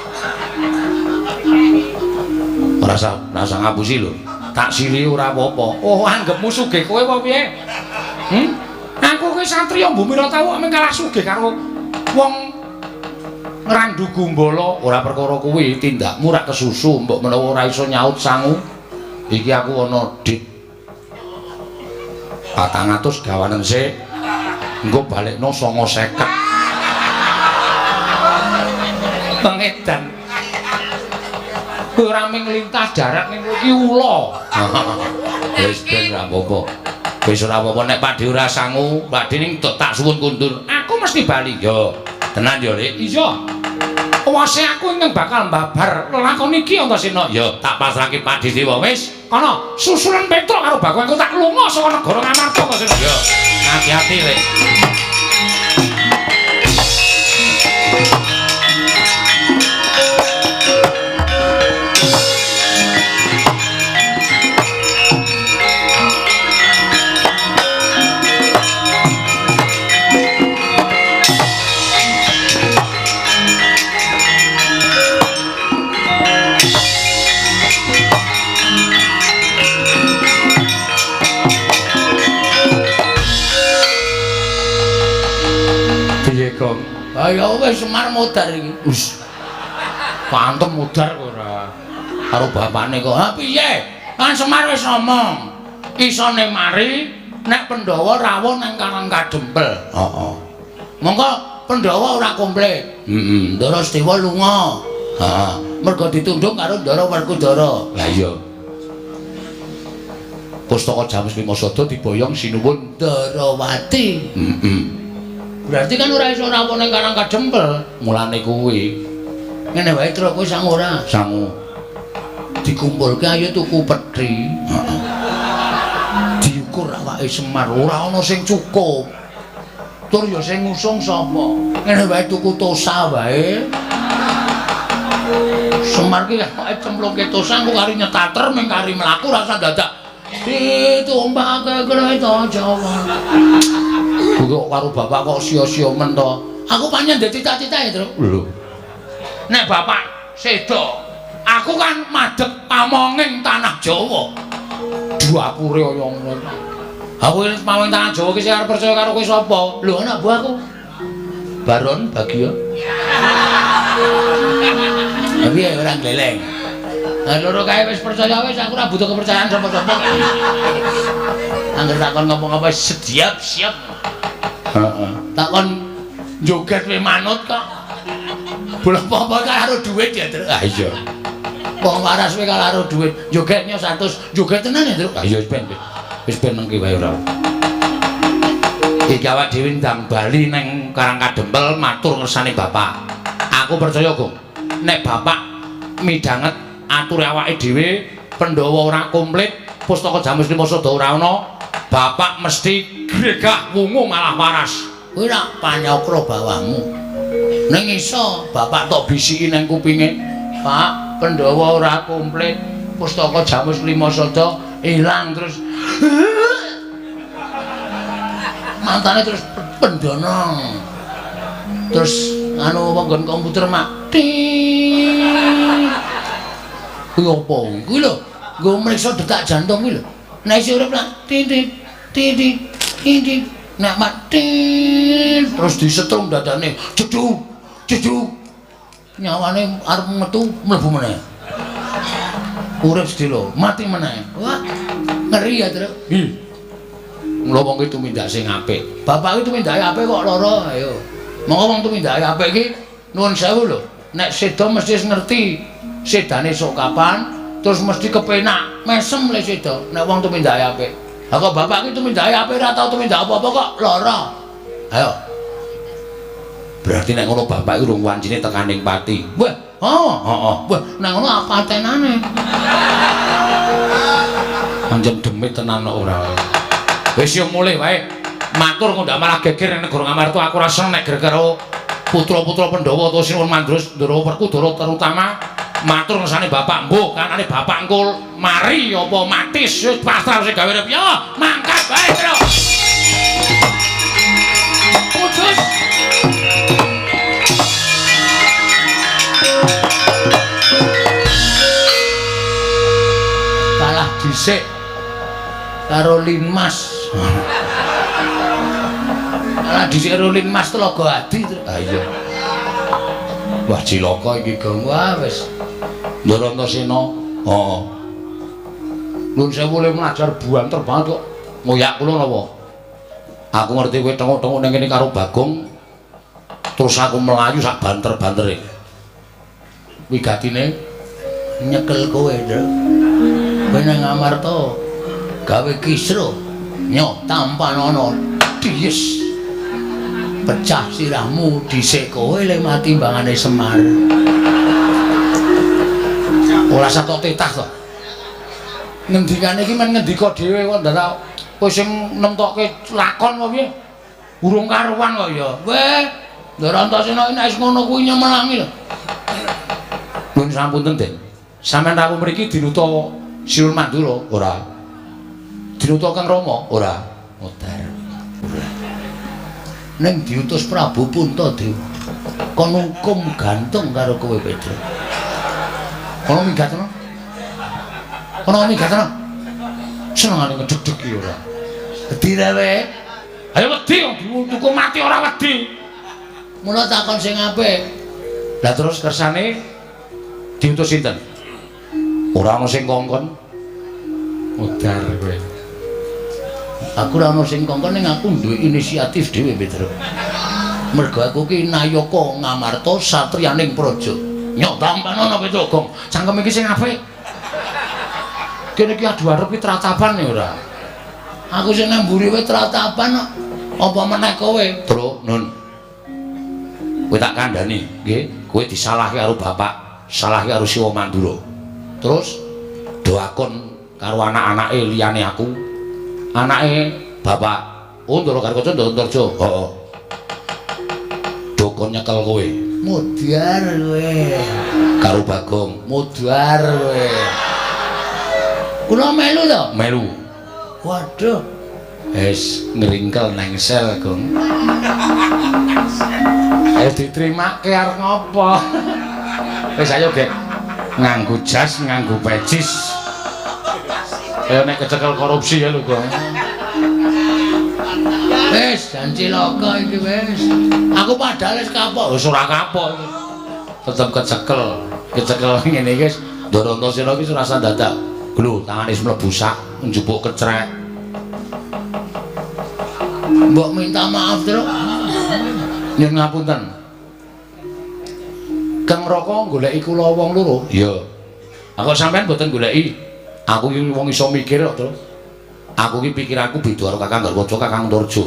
Ora rasa ngapusi lho. Tak sili ora apa-apa. Oh, anggapmu sugih kowe apa piye? Aku kuwi satriya Bumira Tawu mung kalah sugih karo wong Randu Gumbala. Ora perkara kuwi, tindakmu rak kesusu, mbok menawa ora iso nyaut sangu. Iki aku ana dit 400 gawanen sik. Engko balekno 950. Pengedan. Ora mung lintas darat ning iki ula. Wis ben ora apa-apa. Wis ora apa-apa nek Pakde ora sangu, Pakde ning tak suwun kundur. Aku mesti bali. Yo, tenan yo, Lek. Iya. Wase aku ning bakal mbabar lakon iki Antasena. Ya tak pasrahke Pakde Dewa wis. Kana susulan Petruk karo Bagong aku tak lunga saka negara Ngamarta Antasena. Ya, hati-hati Lek. Ayo wis Semar modar iki. Wis. Pantem modar ora. Karo bapakne kok. Ha piye? Kan Semar wis ngomong. Isone mari nek Pandhawa rawuh nang Karang Kadempel. Heeh. Monggo Pandhawa ora komplit. Ndara Sedewa lunga. Heeh. Mergo ditundung karo Ndara Werkudara. Lah iya. Pustaka Jamus Limasada diboyong Sinuwun Ndrawati. Berarti kan ora iso rawuh ning Karang Kadempel. Mulane kuwi. Ngene wae Tru kowe sangu ora? Sangu. Dikumpulke ayo tuku pethi. Heeh. Diukur awake Semar ora ana sing cukup. Tur ya sing ngusung sapa? Ngene wae tuku tosa wae. Semar ki awake cemplungke tosa engko kari nyetater ming kari mlaku rasa dadak ditumpake kereta Jawa. Kok karo bapak kok sia-sia men to. Aku pancen ndek cita-citae, Tru. Lho. Nek bapak sedo, aku kan madhep pamonging tanah Jawa. Duapure kaya ngono. Aku iki pamonging tanah Jawa ki sing arep percaya karo kowe sapa? Lho anak buahku. Baron Bagio. Tapi ora gleleng. Lah loro kae wis percaya wis aku ora butuh kepercayaan sapa-sapa. Angger takon ngomong apa siap. Heeh. Takon joget we manut kok. Bola apa karo duit ya, Tru. Ah iya. Wong waras we karo duit. Jogetnya 100, joget tenan ya, Tru. Ah iya wis ben nengki wae ora. Iki awak dhewe ndang bali ning Karang Kadempel matur ngersane bapak. Aku percaya, Gong. Nek bapak midhanget ature awake dhewe, Pandhawa ora komplit, Pustaka Jamus Limasada ora ana, bapak mesti gregah wungu malah waras. Kuwi rak panyokro bawahmu. Ning iso bapak tok bisiki nang kupinge, Pak, Pandhawa ora komplit, Pustaka Jamus Limasada ilang terus. Mantane terus pendana. Terus anu panggon komputer mati. Kuwi apa? Kuwi lho, nggo mriksa detak jantung kuwi lho. Nek isih urip lah titik. Nek mati terus disetrum dadane. Jeduk. Nyawane arep metu mlebu meneh. Urip sedilo, mati meneh. Wah, ngeri ya, Tru. Mula wong iki tumindak sing apik. Bapak iki tumindake apik kok lara, ayo. Monggo wong tumindake apik iki nuwun sewu lho. Nek sedo mesti ngerti sedane sok kapan, terus mesti kepenak, mesem le sedo nek wong tumindake apik. Lah kok bapak iki tumindake apik ora tau tumindak apa-apa kok lara. Ayo. Berarti nek ngono bapak urung wancine tekaning pati. Wah, heeh. Wah, nek ngono apa tenane? Pancen demit tenan ora. Wis yo mulih wae. Matur kok ndak malah geger nek negara Ngamarta aku ora seneng nek geger karo putra-putra Pandhawa utawa Sinuwun Mandros Ndara Werkudara terutama matur ngersane bapak mbok kanane bapak engko mari apa matis wis pasrah sing gawe rep yo mangkat bae Tru. Putus. Kalah dhisik karo Linmas. Kalah dhisik karo Linmas Tlaga Adi. Ha iya. Wah cilaka iki gong wah wis. Ndara Antasena. Heeh. Nuwun sewu le mlajar buanter banget kok. Ngoyak kula napa? Aku ngerti kowe tengok-tengok ning kene karo Bagong. Terus aku melayu sak banter-bantere. Wigatine nyekel kowe, Ndra. Kowe nang Ngamarta gawe kisru. Nyok tampan ana dies. Pecah sirahmu dhisik kowe le mati mbangane Semar. Ora satok tetah to. Ngendikane iki men ngendika dhewe kok ndak kowe sing nemtokke lakon apa piye? Urung karuan kok ya. Weh, Ndara Antasena nek wis ngono kuwi nyemelangi lho. Nuwun sampun Den. Sampeyan rawuh mriki dinuta Sinuwun Mandura ora? Dinuta Kang Rama ora? Modar. Ning diutus Prabu Puntadewa. Kon hukum gantung karo kowe Pedro. Kono minggatno. Kono minggatno. Senengane ngedeg-deg iki ora. Wedi rewe. Ayo wedi tuku mati ora wedi. Mula takon sing apik. Lah terus kersane diutus sinten? Ora ana sing kongkon. Modar kowe. Aku ora ana sing kongkon ning aku duwe inisiatif dhewe Pedro. Mergo aku ki nayaka Ngamarta satriyaning praja. Nyok tampan ana Pedro Gong. Cangkem iki sing apik. Kene iki adu arep ki tratapan ya ora. Aku sing nang mburi wae tratapan kok. Apa meneh kowe? Tru, Nun. Kowe tak kandhani, nggih. Kowe disalahke karo bapak, salahke karo Siwa Mandura. Terus doakon karo anak-anake liyane aku. Anake bapak Ndara Karkoco Ndara Antarja. Heeh. Dokon nyekel kowe. Mudhar kowe. Karo Bagong. Mudhar kowe. Kula melu to? Melu. Waduh. Wis ngringkel nengsel, Gong. Ayo ditrimake arep ngopo? Wis ayo, Gek. Nganggo jas, nganggo pecis. Ayo nek kecekel korupsi ya lho, Gong. Wis, jan cilaka iki wis. Aku padahal wis kapok, wis ora kapok iki. Tetep kecekel ngene iki wis. Ndara Antasena iki rasa dadak. Lho, tangane wis mlebu sak, njupuk kecrek. Mbok minta maaf, Tru. Nyuwun ngapunten. Kang Raka goleki kula wong loro. Iya. Aku sampean mboten goleki. Aku iki wong iso mikir kok, Tru. Aku iki pikiranku beda karo Kakang Garwaca, Kakang Antarja.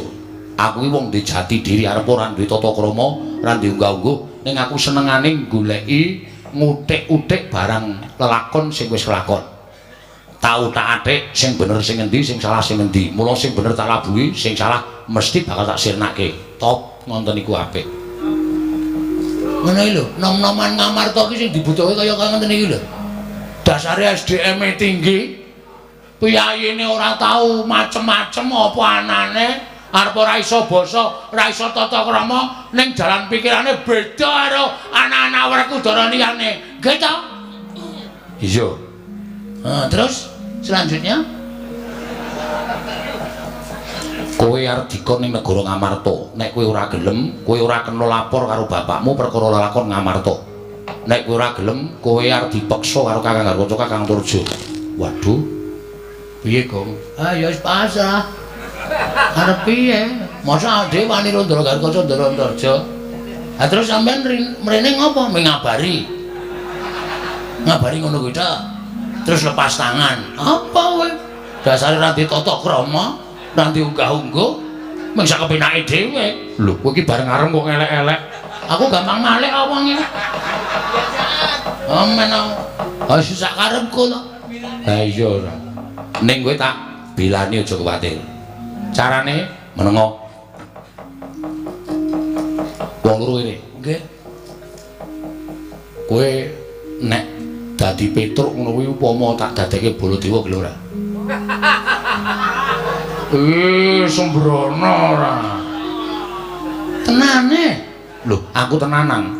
Aku iki wong duwe jati diri arep ora duwe tata krama, ora duwe unggah-ungguh, ning aku senengane goleki ngutik-utik barang lelakon sing wis kelakon. Tau tak atik sing bener sing endi, sing salah sing endi. Mula sing bener tak labuhi, sing salah mesti bakal tak sirnake. Top ngonten iku apik. Ngono iki lho, nom-noman Ngamarta iki sing dibutuhke kaya ngoten iki lho. Dasare SDM-e tinggi. Piyayine ora tau macem-macem apa anane, arep ora iso basa, ora iso tata krama, ning jalan pikirane beda karo anak-anak Werkudara liyane. Nggih to? Iya. Terus selanjutnya kowe arep dikon ning negara Ngamarta. Nek kowe ora gelem, kowe ora kena lapor karo bapakmu perkara lakon Ngamarta. Nek kowe ora gelem, kowe arep dipeksa karo Kakang Garwaca, Kakang Antarja. Waduh. Piye, Gong? Ah ya wis pasrah. Arep piye? Masa dhewe wani Ndara Karkoco, Ndara Antarja. Ha terus sampean mrene ngopo? Ngabari. Ngabari ngono kuwi tok. Terus lepas tangan. Apa kowe? Dasare ra ditata krama, ra diunggah-ungguh, mung sak kepenake dhewe. Lho, kowe iki bareng areng kok elek-elek. Aku gampang malik wong iki. Oh men. Oh sak karepku to. Ha iya ora. Ning kowe tak bilani aja kuwatir. Carane menengo. Wong loro ini. Nggih. Kowe nek dadi Petruk ngono kuwi upama tak dadekke Baladewa gelem ora? Sembrono ora. Tenane. Lho, aku tenanan.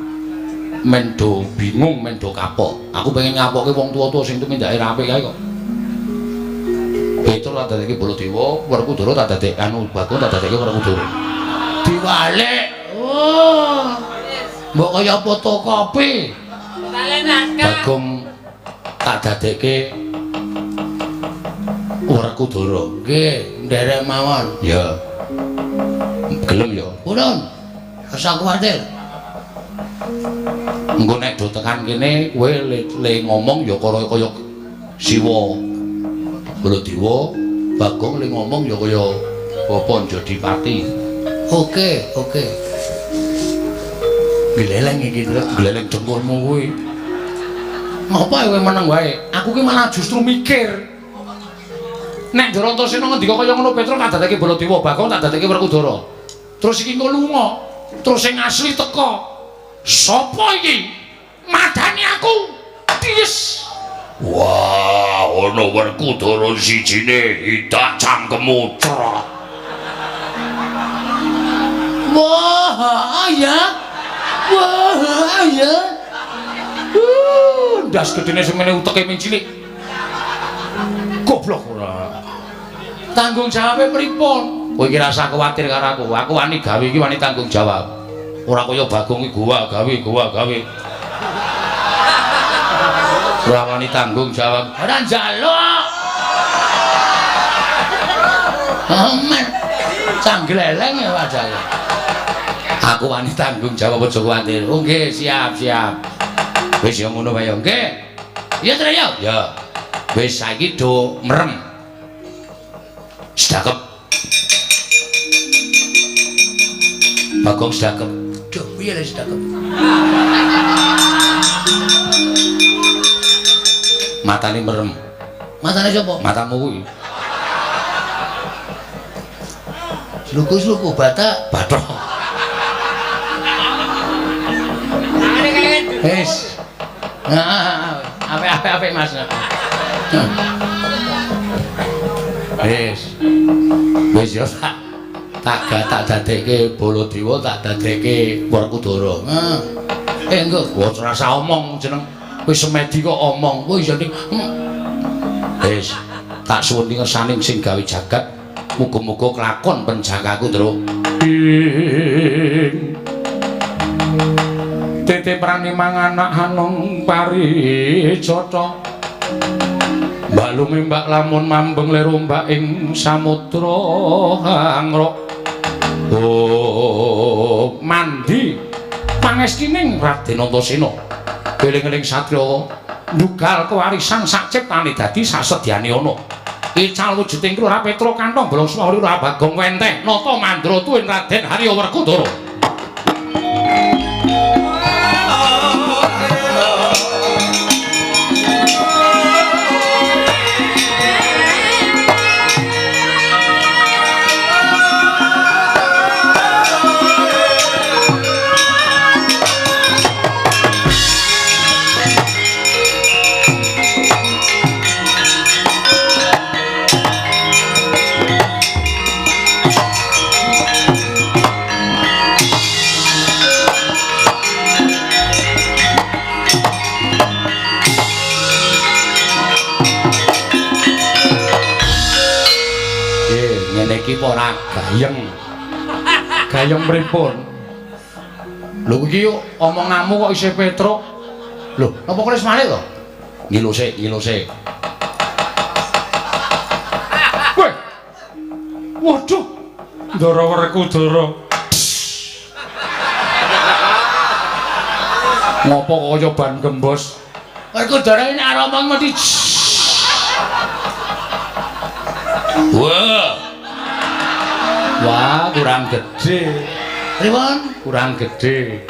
Mendo bingung, mendo kapok. Aku pengen ngapokke wong tuwa-tuwa sing tumindake rapi kae kok. Petruk tak dadekke Baladewa, Werkudara tak dadekke Bagong tak dadekke Werkudara. Diwalik. Oh. Mbok kaya fotokopi. Bagong tak dadekke Werkudara. Nggih, nderek mawon. Ya. Gelem ya. Purun. Asa kuwatir. Engko nek do tekan kene kowe le ngomong ya kaya Siwa Baladewa, Bagong le ngomong ya kaya Bapak Jodipati. Oke. Gleleng iki, gleleng dengkulmu kuwi. Ngapa kowe meneng wae? Aku ki malah justru mikir. Nek Darantasena ngendika kaya ngono Petruk tak dadekke Baladewa, Bagong tak dadekke Werkudara. Terus iki engko lunga, terus sing asli teka. Sapa iki? Madani aku. Tis. Wah, ana Werkudara sijine idak cangkemmu cerot. Wah, ya. Ndas gedene semene uteke ming cilik. Goblok ora. Tanggung jawabe pripun? Kowe iki rasa kuwatir karo aku. Aku wani gawe iki wani tanggung jawab. Ora kaya Bagong iki gua gawe. Ora wani tanggung jawab. Ora njaluk. Aman. Canggleleng ya wajane. Aku wani tanggung jawab aja kuwatir. Oh nggih, siap. Wis ya ngono wae ya nggih. Iya to ya? Ya. Wis saiki do merem. Sedakep. Bagong sedakep. Duh, piye le sedakep? Matane merem. Matane sapa? Matamu kuwi. Sluku bathok. Wis. Nah, apik Mas. Wis ya tak dadekke Baladewa, tak dadekke Werkudara. Engko ora rasa omong jeneng wis semedi kok omong. Oh iya ning. Wis tak suwun ngersani sing gawe jagat. Muga-muga kelakon penjagaku, Tru. Titip rani manganak hanung paricata. Balung mbak lamun mambeng lir ombak ing samudra hangrok. Oh, mandi pangestining Raden Antasena. Eling-eling satriya ndugal kewarisan sak ciptane dadi sasedyane ana. Ical wujuding Ora Petruk kantong bolong Smari Ora Bagong wenteh nata mandra tuwin Raden Harya Werkudara. Iki ora gayeng pripun lho iki omonganmu kok isih Petruk lho napa kok wis malih to ngilu sik weh waduh Ndara Werkudara ngopo kaya ban gembos Werkudara ini arep omong mesti wah kurang gede. Pripun? Kurang gede.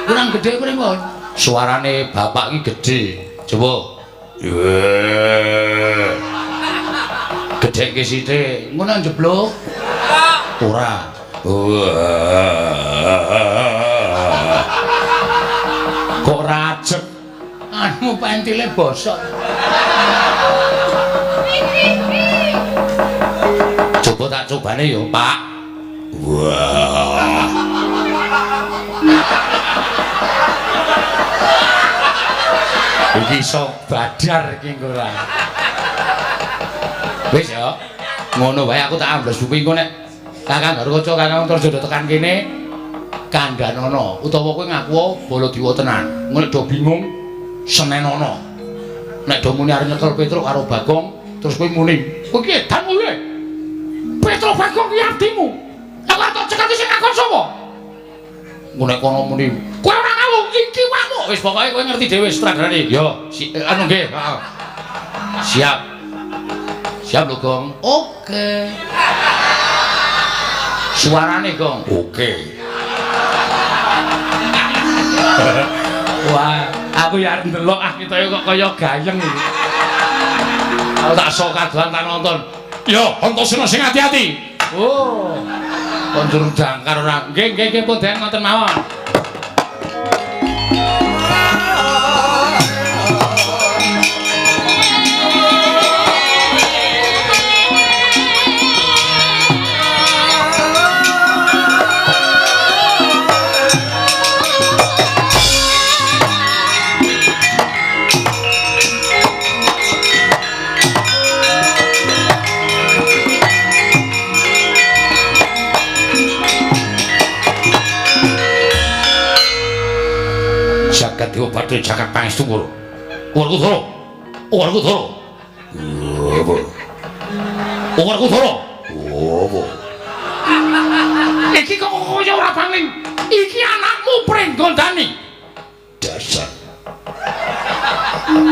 kurang gedhe pripun? Suarane bapak iki gedhe. Coba. Gedhe ke sithik. Ngono njebluk. Ora. Kok rajek. Anu pentile bosok. Coba tak cobane yo, Pak. Wah. Iki iso badar iki ora. Wis ya. Ngono wae aku tak ambles buku engko nek Kakang Garukaca Kakang Antarjodo tekan kene kandhanono utawa kowe ngaku Baladewa tenan. Ngono do bingung senenono. Nek do muni arep nyekel Petruk karo Bagong terus kowe muni, "Kowe ki edan kowe." Petruk Bagong ki abdimu. Aku tak cekati sing ngakon sapa? Ngono nek kono muni, "Kowe ora ngawuh iki wamu." Wis pokoke kowe ngerti dhewe sutradarane. Yo, anu nggih, heeh. Siap. Siap lho, Gong. Oke. Suarane, Gong. Oke. Wah, aku ya arep ndelok kita kok kaya gayeng iki. Aku tak sok kadohan tak nonton. Yo, Antasena sing ati-ati. Oh. Konjur jangkar ora. Nggih, pun den ngoten mawon. Jagat Dewa Bathara jagat pangestu kula. Werkudara. Werkudara. Apa? Werkudara. Apa? Iki kok kaya ora bangling. Iki anakmu Pringgondani. Dasar.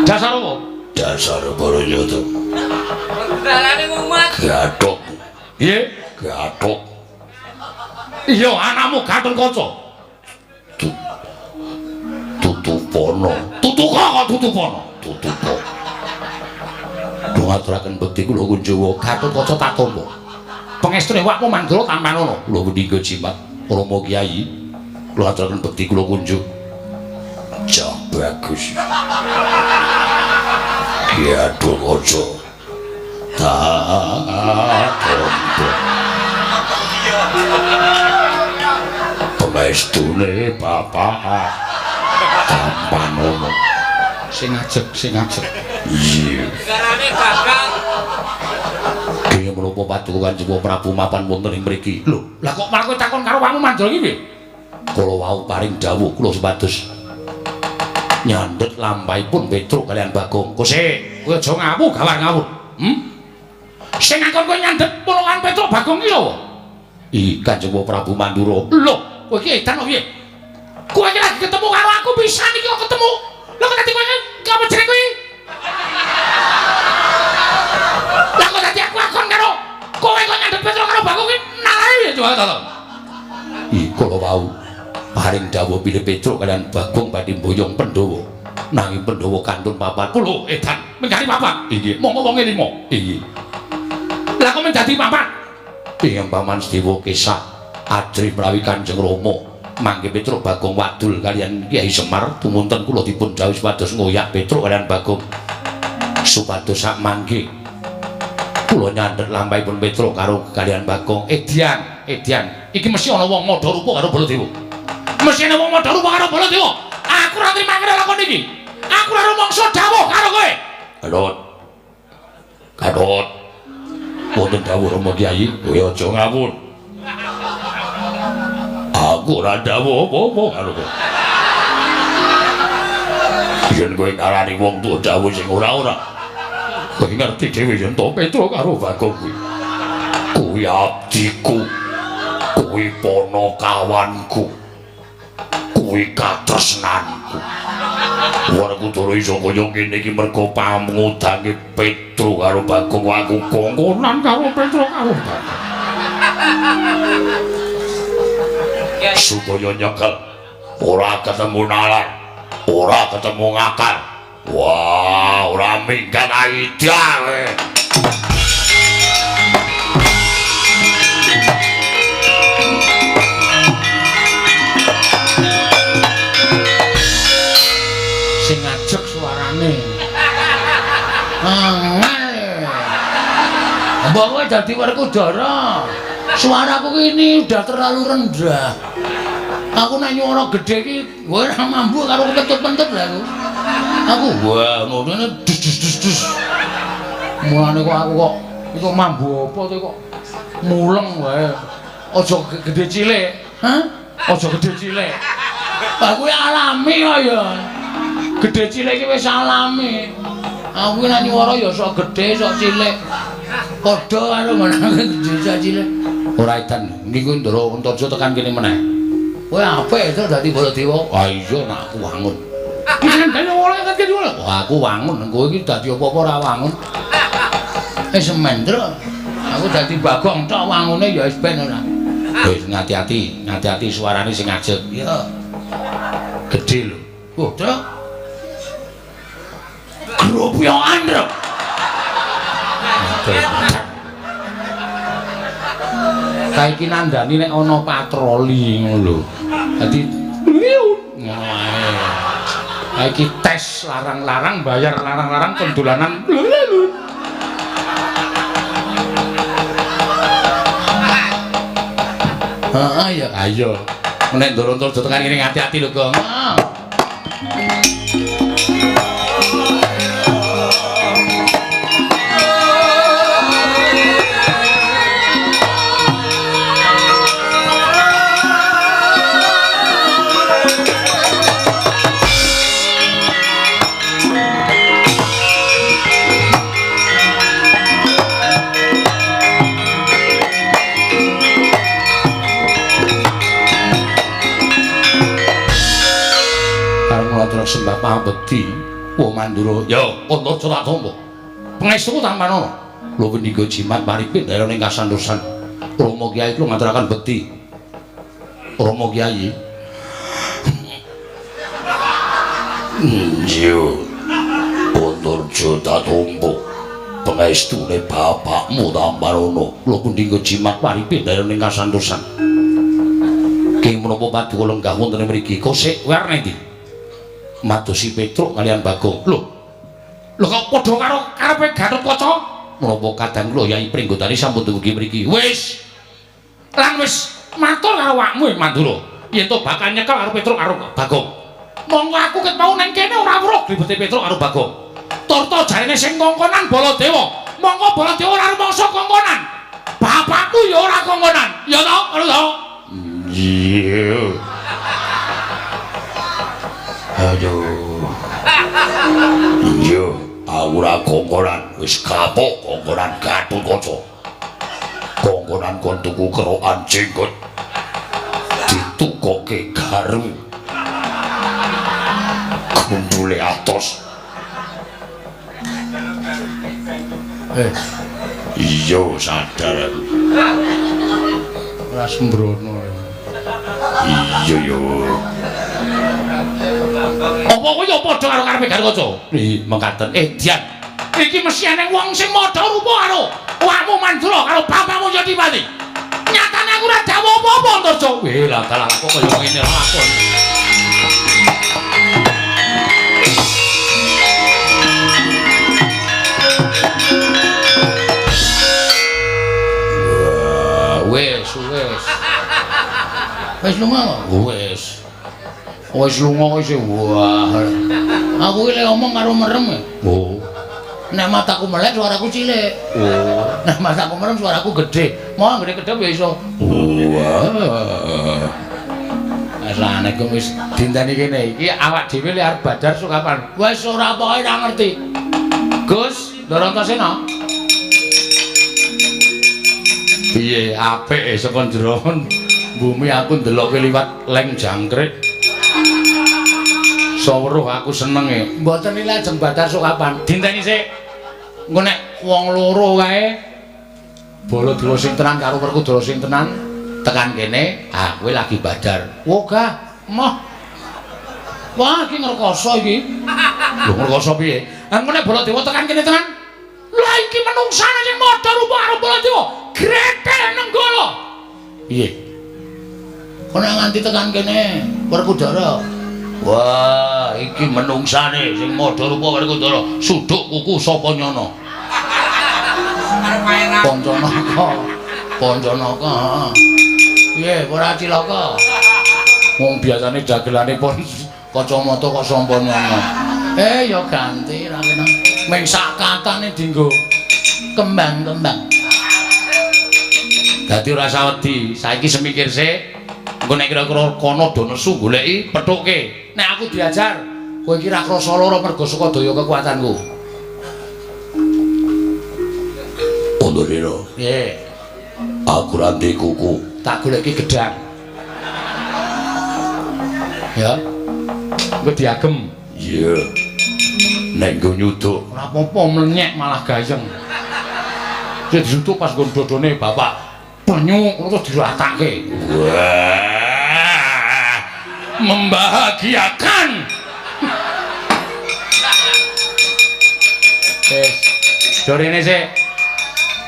Dasar apa? Dasar Baranyata. Dalane ngumat. Gathok. Piye? Gathok. Iya, anakmu Gatotkaca. Tutupono. Tutuka Tutupono. Tutuka. Ngaturaken bekti kula Kunjawa Gatotkaca tak tampa. Pangestune wakmu Mandura Tampanono. Kula mendika jimat Rama Kyai. Kula aturaken bekti kula Kunjo. Jah bagus. Gatotkaca. Tak tampa. Pangestune Bapak Tampanono. Sing ajeg. Iya. Garane gagang. Kaya menapa paduka Kanjeng Prabu mapan wonten ing mriki. Lho, lah kok malah kowe takon karo wamu Mandra iki piye? Kala wau paring dawuh kula supados nyandhet lampahipun Petruk kalian Bagong. Kose, kowe aja ngawu gawar ngawur. Sing ngakon kowe nyandhet polongan Petruk Bagong iki lho. Ih, Kanjeng Prabu Mandura. Lho, kowe iki edan piye? Kowe iki lagi ketemu karo aku pisan iki kok ketemu. Lho kok dadi kowe apa jeneng kowe? Lah kok dadi aku akon karo kowe kok nyandhet Petruk karo Bagong iki nalari coba to. Ih, kala wau paring dawuh pilih Petruk kalian Bagong badhe mboyong Pandhawa. Nanging Pandhawa kantun papat. Lho, edan menjadi papat. Inggih, monggo wonge 5. Inggih. Lah kok menjadi papat? Ing Paman Sedewa Kesah Adri menawi Kanjeng Rama mangke Petruk Bagong wadul kalian Kyai Semar tumunten kula dipun dawuh supados ngoyak Petruk kalian Bagong supados sak mangke kula nyandhet lampahipun Petruk karo kalian Bagong. Edian iki mesti ana wong madha rupa karo Baladewa. Mesti ana wong madha rupa karo Baladewa. Aku ora trima karo lakon iki. Aku ora rumangsa dawuh karo kowe. Gatot. Wonten dawuh Rama Kyai, kowe aja ngawur. Aku ora dawuh apa-apa karo kowe. Yen kowe ngarani wong tuwa dawuh sing ora-ora. Kowe ngerti dhewe yen to Petruk karo Bagong kuwi. Kuwi abdiku. Kuwi ponokawanku. Kuwi katresnanku. Werkudara iso kaya ngene iki merga pamudange Petruk karo Bagong. Aku kongkonan karo Petruk karo Bagong. Supaya nyekel ora ketemu nalar, ora ketemu ngakal. Wah, ora minggat aida kowe. Sing ajeg suarane. Mbok kowe dadi Werkudara. Suaraku ini udah terlalu rendah. Aku nek nyuara gedhe iki kowe ora mampu karo kentut-kentut lho aku. Aku wah ngono dus. Mulane kok aku kok iku mambu apa to kok muleng wae. Aja gedhe cilik, hah? Aja gedhe cilik. Lah kuwi alami kok ya. Gedhe cilik iki wis alami. Aku nek nyuara ya sok gedhe sok cilik. Padha karo menake gedhe sok cilik. Ora edan, niki Ndara Antaja tekan kene meneh. Kowe apik to dadi Baladewa? Ah iya nek aku wangun. Sandane ora kan kene ora. Wah aku wangun, kowe iki dadi apa-apa ora wangun. Semendra. Aku dadi Bagong tok wangune ya wis ben ora. Wis ngati-ati suarane sing ajeg. Iya. Gedhe lho. Oh, Truk. Gropyokan, Truk. Saiki nandani nek ana patroli ngono lho. Dadi ngono ae. Saiki tes larang-larang bayar larang-larang pendolanan. Heeh ya. Ayo. Nek Ndara Antaja tekan kene ngati-ati lho, Gong. Sembah pangabekti wa Mandura ya Antaja tak tampa pangestu tampanono lho pendika jimat maripin daerah ning kasantosan Rama Kyai kula ngaturaken bekti Rama Kyai yo Antaja tak tampa pangestune bapakmu tampanono lho pendika jimat maripin daerah ning kasantosan ki menapa paduka lenggah wonten mriki kosek warna iki madosi Petruk kalian Bagong. Lho kok padha karo karepe Gatotkaca? Menapa kadang kula Yai Pringgotani sampun dumugi mriki. Wis. Lan wis matur karo awakmu Mandura. Yen to bakal nyekel karo Petruk karo Bagong. Monggo aku ket mau nang kene ora weruh ribete Petruk karo Bagong. Turta jarene sing kongkonan Baladewa. Monggo Baladewa ora rumangsa kongkonan. Bapakku ya ora kongkonan. Ya to, ngono to? Iya. Aduh. Iya, aku ora kongkonan, wis kapok kongkonan Gatotkaca. Kongkonan kon tuku kerokan jenggot. Ditukoke garu. Kundule atos. Iya, sadar. Ora sembrono. Iya yo. Apa kowe yo padha karo karepe Gatotkaca? Mengkaten. Dian. Iki mesti ana wong sing padha rupa karo awakmu Mandura karo bapakmu Yadipati. Nyatane aku ora dawuh apa-apa Antaja. Lah dalah kok kaya ngene lakon. Wis lunga wis. Wis lunga wis wah. Aku iki lek ngomong karo merem. Oh. Nek mataku melek suaraku cilik. Oh. Nek mataku merem suaraku gede. Mau gede kedep ya iso. Wah. Assalamualaikum wis dinteni kene iki awak dhewe le arep badar Sukapan. Wis ora pokoke ora ngerti. Gus, Ndara Antasena. Piye apik saka jero bumi aku ndeloke liwat leng jangkrik. Saweruh aku senenge. Mboten iki lajeng badar Sukapan. Dinteni sik. Engko nek wong loro kae Baladewa sing tenan karo Werkudara sing tenan tekan kene, kowe lagi badar. Oh gah, moh Wah, iki ngrekoso iki. Lho ngrekoso piye? Angkone Baladewa tekan kene tenan. Lah iki menungsane sing padha rupa karo Baladewa. Gretel Nenggala. Piye? Kono nganti tekan kene Werkudara. Wah, iki menungsane sing padha rupa Werkudara. Suduk kuku sapa nyono? Pancanaka. Pancanaka. Piye, ora cilaka? Wong biasane dagelane pun kacamata kok sampa nyono. Ya ganti ra kena. Ming sak katane dienggo kembang-kembang. Dadi ora usah wedi, saiki semikir sik. Engko nek kira-kira kono do nesu goleki pethuke. Nek aku diajar, kowe iki ra krasa lara mergo saka daya kekuatanku. Pondoriro. Piye? Aku ra ndek kuku, tak goleki gedang. Ya. Engko diagem. Iya. Nek nggo nyuduk ora apa-apa mlenyek malah gayeng. Sing disutuk pas nggon dodone bapak penyu terus diratake. Wah. Membahagiakan. Dorene sik.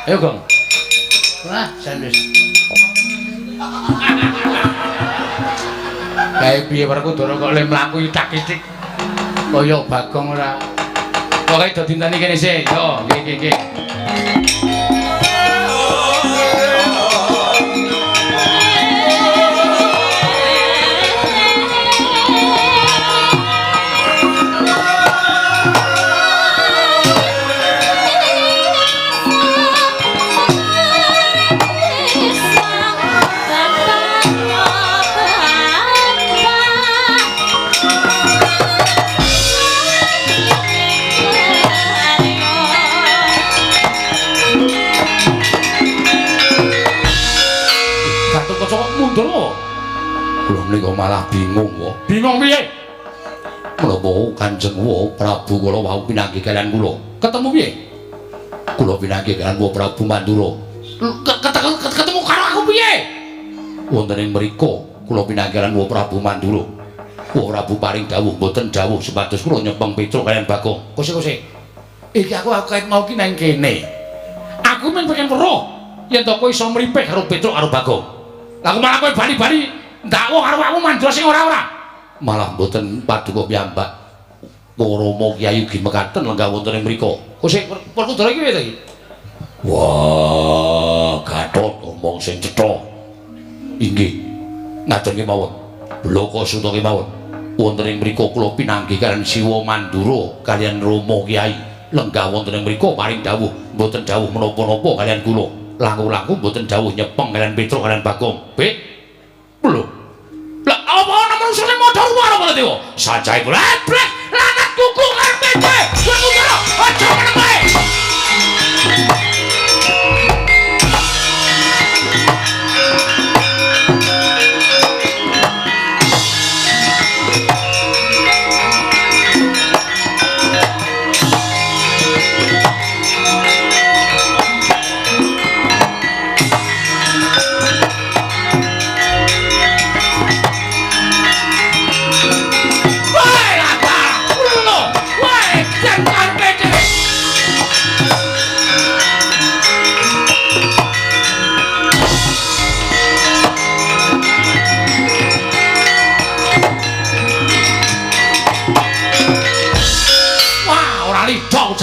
Ayo, Gong. Wah, sandwich. Kae piye Werkudara kok le mlaku itak-itik. Kaya Bagong ora. Pokoke do dinteni kene sik. Yo, nggih. Kula menika malah bingung wae. Bingung piye? Menapa Kanjeng Prabu kula wau pinanggih kalian kula. Ketemu piye? Kula pinanggih kalian Prabu Mandura. Ketemu karo aku piye? Wonten ing mriku kula pinanggih kalian Prabu Mandura. Prabu paring dawuh mboten dawuh supados kula nyepeng Petruk kalian Bagong. Kose. Iki aku kait mau ki nang kene. Aku men pengen weruh yen to kowe iso mripih karo Petruk karo Bagong. Lah kok malah kowe bali-bali ndakwa karo aku Mandura sing ora-ora. Malah mboten paduka piyambak. Rama Kyai ugi mekaten lenggah wonten ing mriku. Kose Werkudara iki piye to iki? Wah, Gatot omong sing cetha. Inggih. Ngaten kemawon. Bloko Suta kemawon. Wonten ing mriku kula pinanggih kalian Siwa Mandura kalian Rama Kyai. Lenggah wonten ing mriku paring dawuh, mboten dawuh menapa-napa kalian kula. Langkung-langkung mboten dawuh nyepeng kalian Petruk kalian Bagong. Pik. Lho. Lah apa ana manungsa sing modho rupa karo Baladewa? Sajae kula blek lanat kuku karepe kowe. Werkudara, aja meneng wae.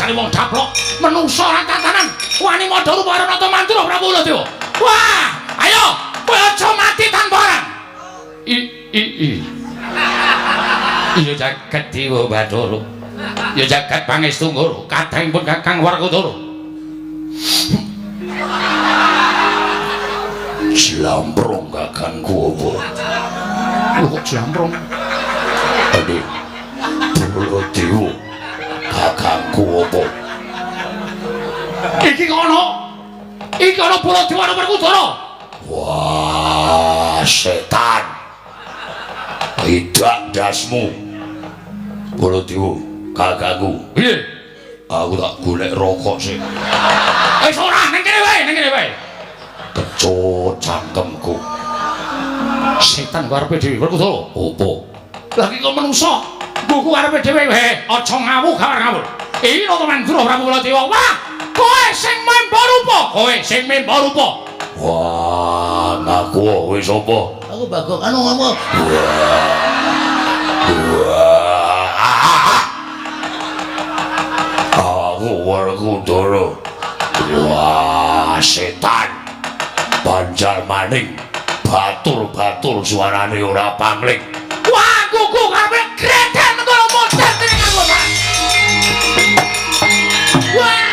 Wong daplok menungso ora tatanan wani modho rupa Rata Mandura Prabu Baladewa. Wah, ayo kowe aja mati tanpa orang. Iya jagat Dewa Bathara. Ya jagat Pangestu Nggara kadangipun Kakang Werkudara. Jlamprong kakangku apa? Lho kok jlamprong? Ade. Baladewa. Kakangku apa? Iki kono. Iki ana Baladewa karo Werkudara. Wah, setan. Tidak dasmu. Baladewa, kakangku. Piye? Aku tak golek rokok sik. Wis ora, ning kene wae, Kecut cangkemku. Setan karepe dhewe Werkudara. Apa? Lah iki kok menungso. Buku karepe dhewe aja ngawuh kawar ngawur. Iki to Mandura Prabu Baladewa. Wah, kowe sing memba rupa. Kowe sing memba rupa. Wah, ngaku kowe sapa? Aku Bagong anu ngomong. Aku Werkudara. Wah, setan. Banjar maning. Batur-batur suarane ora pangling. Wah, kuku karepe greten ngono modar tenan aku, Pak. Wah.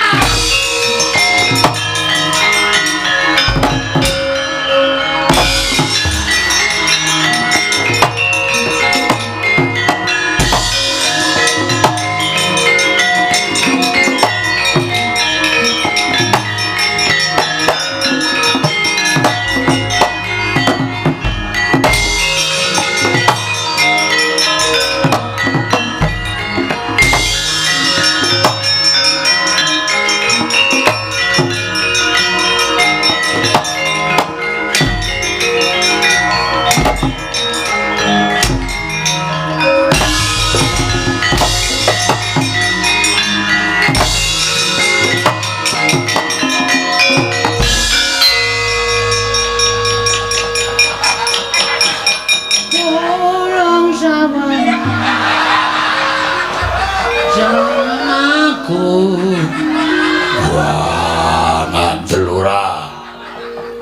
Wah, ngandel ora.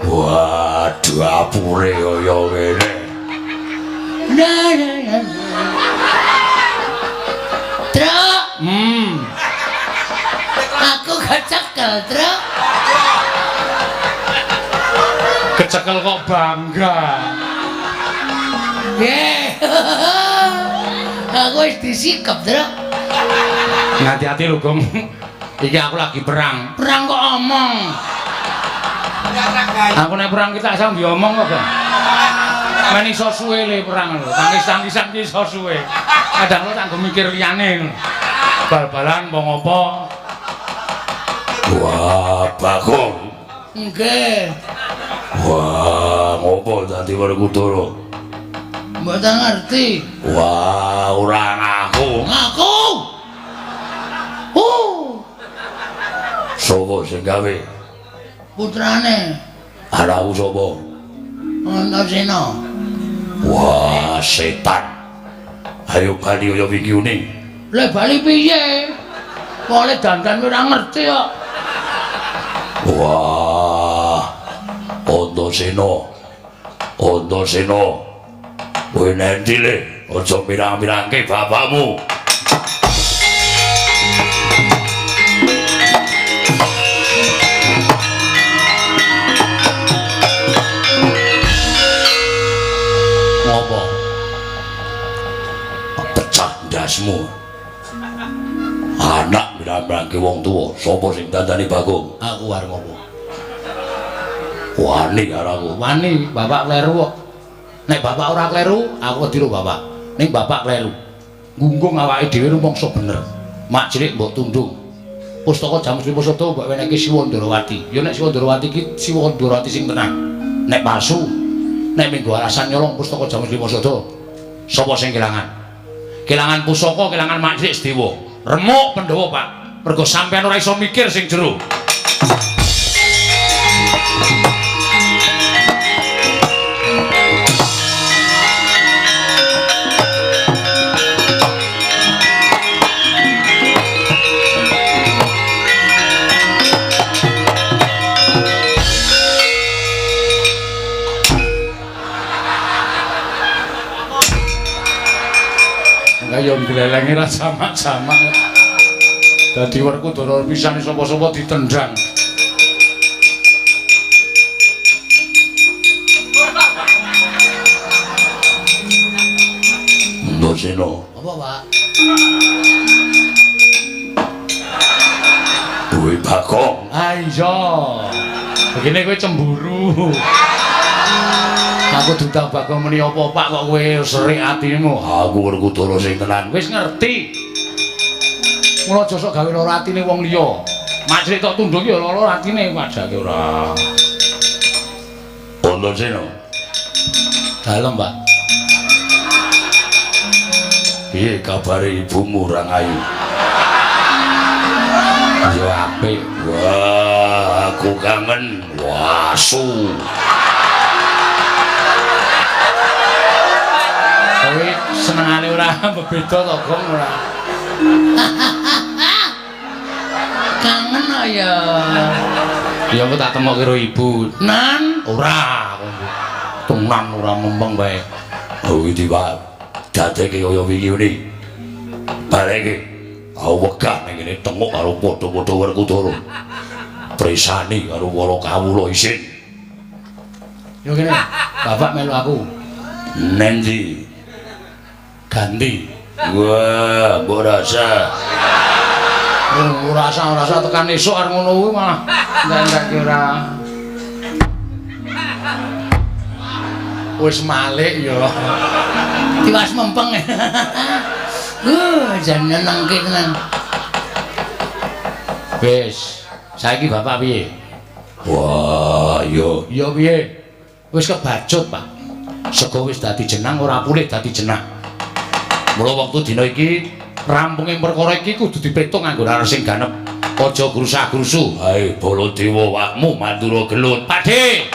Waduh, apure kaya ngene. Truk. Aku kecekel, Truk. Kecekel kok bangga. Aku wis disikep, Truk. Hati-hati lho, Gong. Iki aku lagi perang. Perang kok omong. Aku nek perang kita asal diomong kok, Bang. Men iso suwe le perang lho. Tangis-tangisan ki iso suwe. Kadang lo tak nggo mikir liyane. Bal-balan wong apa? Wah, Bagong. Nggih. Wah, ngopo dadi Werkudara? Mboten ngerti. Wah, ora ngaku. Ngaku. Sapa sing gawe? Putrane. Anakku sapa? Antasena. Wah, setan. Ayo bali kaya wingi une. Lah bali piye? Pole dandan ora ngerti kok. Wah. Antasena. Antasena. Kowe nendi le? Aja mirang-mirangke bapakmu. Ngopo? Pecah ndasmu. Anak mirang-mirangke wong tuwa, sapa sing dandani Bagong? Aku arep ngopo? Wani karo aku. Wani, bapak kleru kok. Nek bapak ora kleru, aku wedi karo bapak. Ning bapak kleru. Gunggung awake dhewe rumangsa bener. Mak cilik mbok tundung. Pustaka Jamus Wiposada mbok wenehke Siwa Ndarawati. Ya nek Siwa Ndarawati iki Siwa Ndarawati sing tenan. Nek palsu, nek minggu alasan nyolong pustaka Jamus Wiposada, sapa sing kelangan? Kelangan pusaka, kelangan Mak Cilik Sedewa. Remuk Pandhawa, Pak. Mergo sampean ora iso mikir sing jero. Ayo nglelengi ra jamak-jamak. Dadi Werkudara pisan sapa-sapa ditendang. Antasena. Apa, Pak? Kowe Bagong. Ah iya. Begini kowe cemburu. Aku dudang Bagong meni apa Pak kok kowe serik atimu. Aku Werkudara sing tenan. Wis ngerti. Mula aja sok gawe lara atine wong liya. Mak Cilik tok tunduk ya lara atine padake ora. Antasena. Dalem, Pak. Piye kabare ibumu Rangayu? Ya apik. Wah, aku kangen. Wasu. Kowe senengane ora bebeda to, Gong ora? Kangen ya. Ya aku tak temok karo ibu. Nan, ora. Tenan ora mempeng bae. Oh iki Pak. Dadeke kaya wingi ngene. Bareke aku wegah ning kene tengok karo padha-padha Werkudara. Tresani karo para kawula isin. Yo kene, Bapak melu aku. Nendi? Ganti. Wah, mbok rasa. Ora rasa tekan esuk arep ngono kuwi malah ndak kira. Wis malik ya. Tiwas mempeng. Jan nyenengke tenan. Wis, saiki Bapak piye? Wah, yo piye? Wis kebacut, Pak. Sego wis dadi jenang ora pulih dadi jenang. Mula wektu dina iki rampunge perkara iki kudu dipetung nganggo lara sing ganep. Aja grusah-grusu. Hae Baladewa wakmu mandura gelut. Pakde.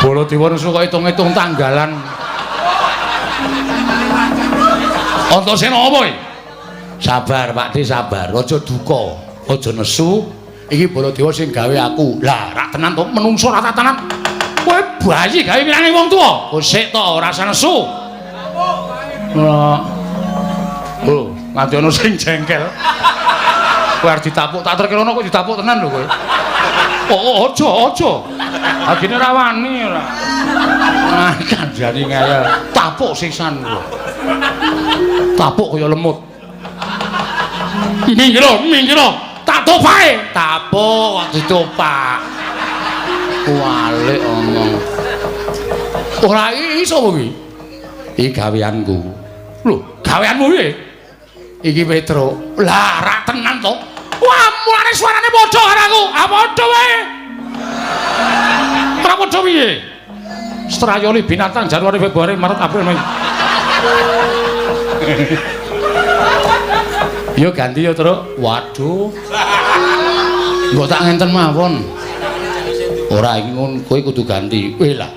Baladewa nusu kok hitung-hitung tanggalan. Antasena apa iki? Sabar, Pakde, sabar. Aja duka, aja nesu. Iki Baladewa sing gawe aku. Lah, rak tenan to menungso ra tenan. Kowe bayi gawe pirane wong tuwa? Kok sik to, ora usah nesu. Oh, nganti ana sing jengkel. Kowe arep ditapuk, tak terkirono kok ditapuk tenan lho kowe. Oh, aja. Agine ra wani ora. Ah, kanjani ngaya. Tapuk sisan lho. Tapuk kaya lemut. Minggir. Tak topae. Tapuk kok ditopak. Walik omong. Ora iso kuwi. Iki gaweanku. Lho, gaweanmu piye? Iki Petro. Lah, ra tenan to. Wah, mulane suarane padha karo aku. Ah padha wae. Ora padha piye? Strayone binatang Januari, Februari, Maret, April, Mei. Yo ganti yo, Truk. Waduh. Mbok tak ngenten mawon. Ora iki ngono, kowe kudu ganti. Lah,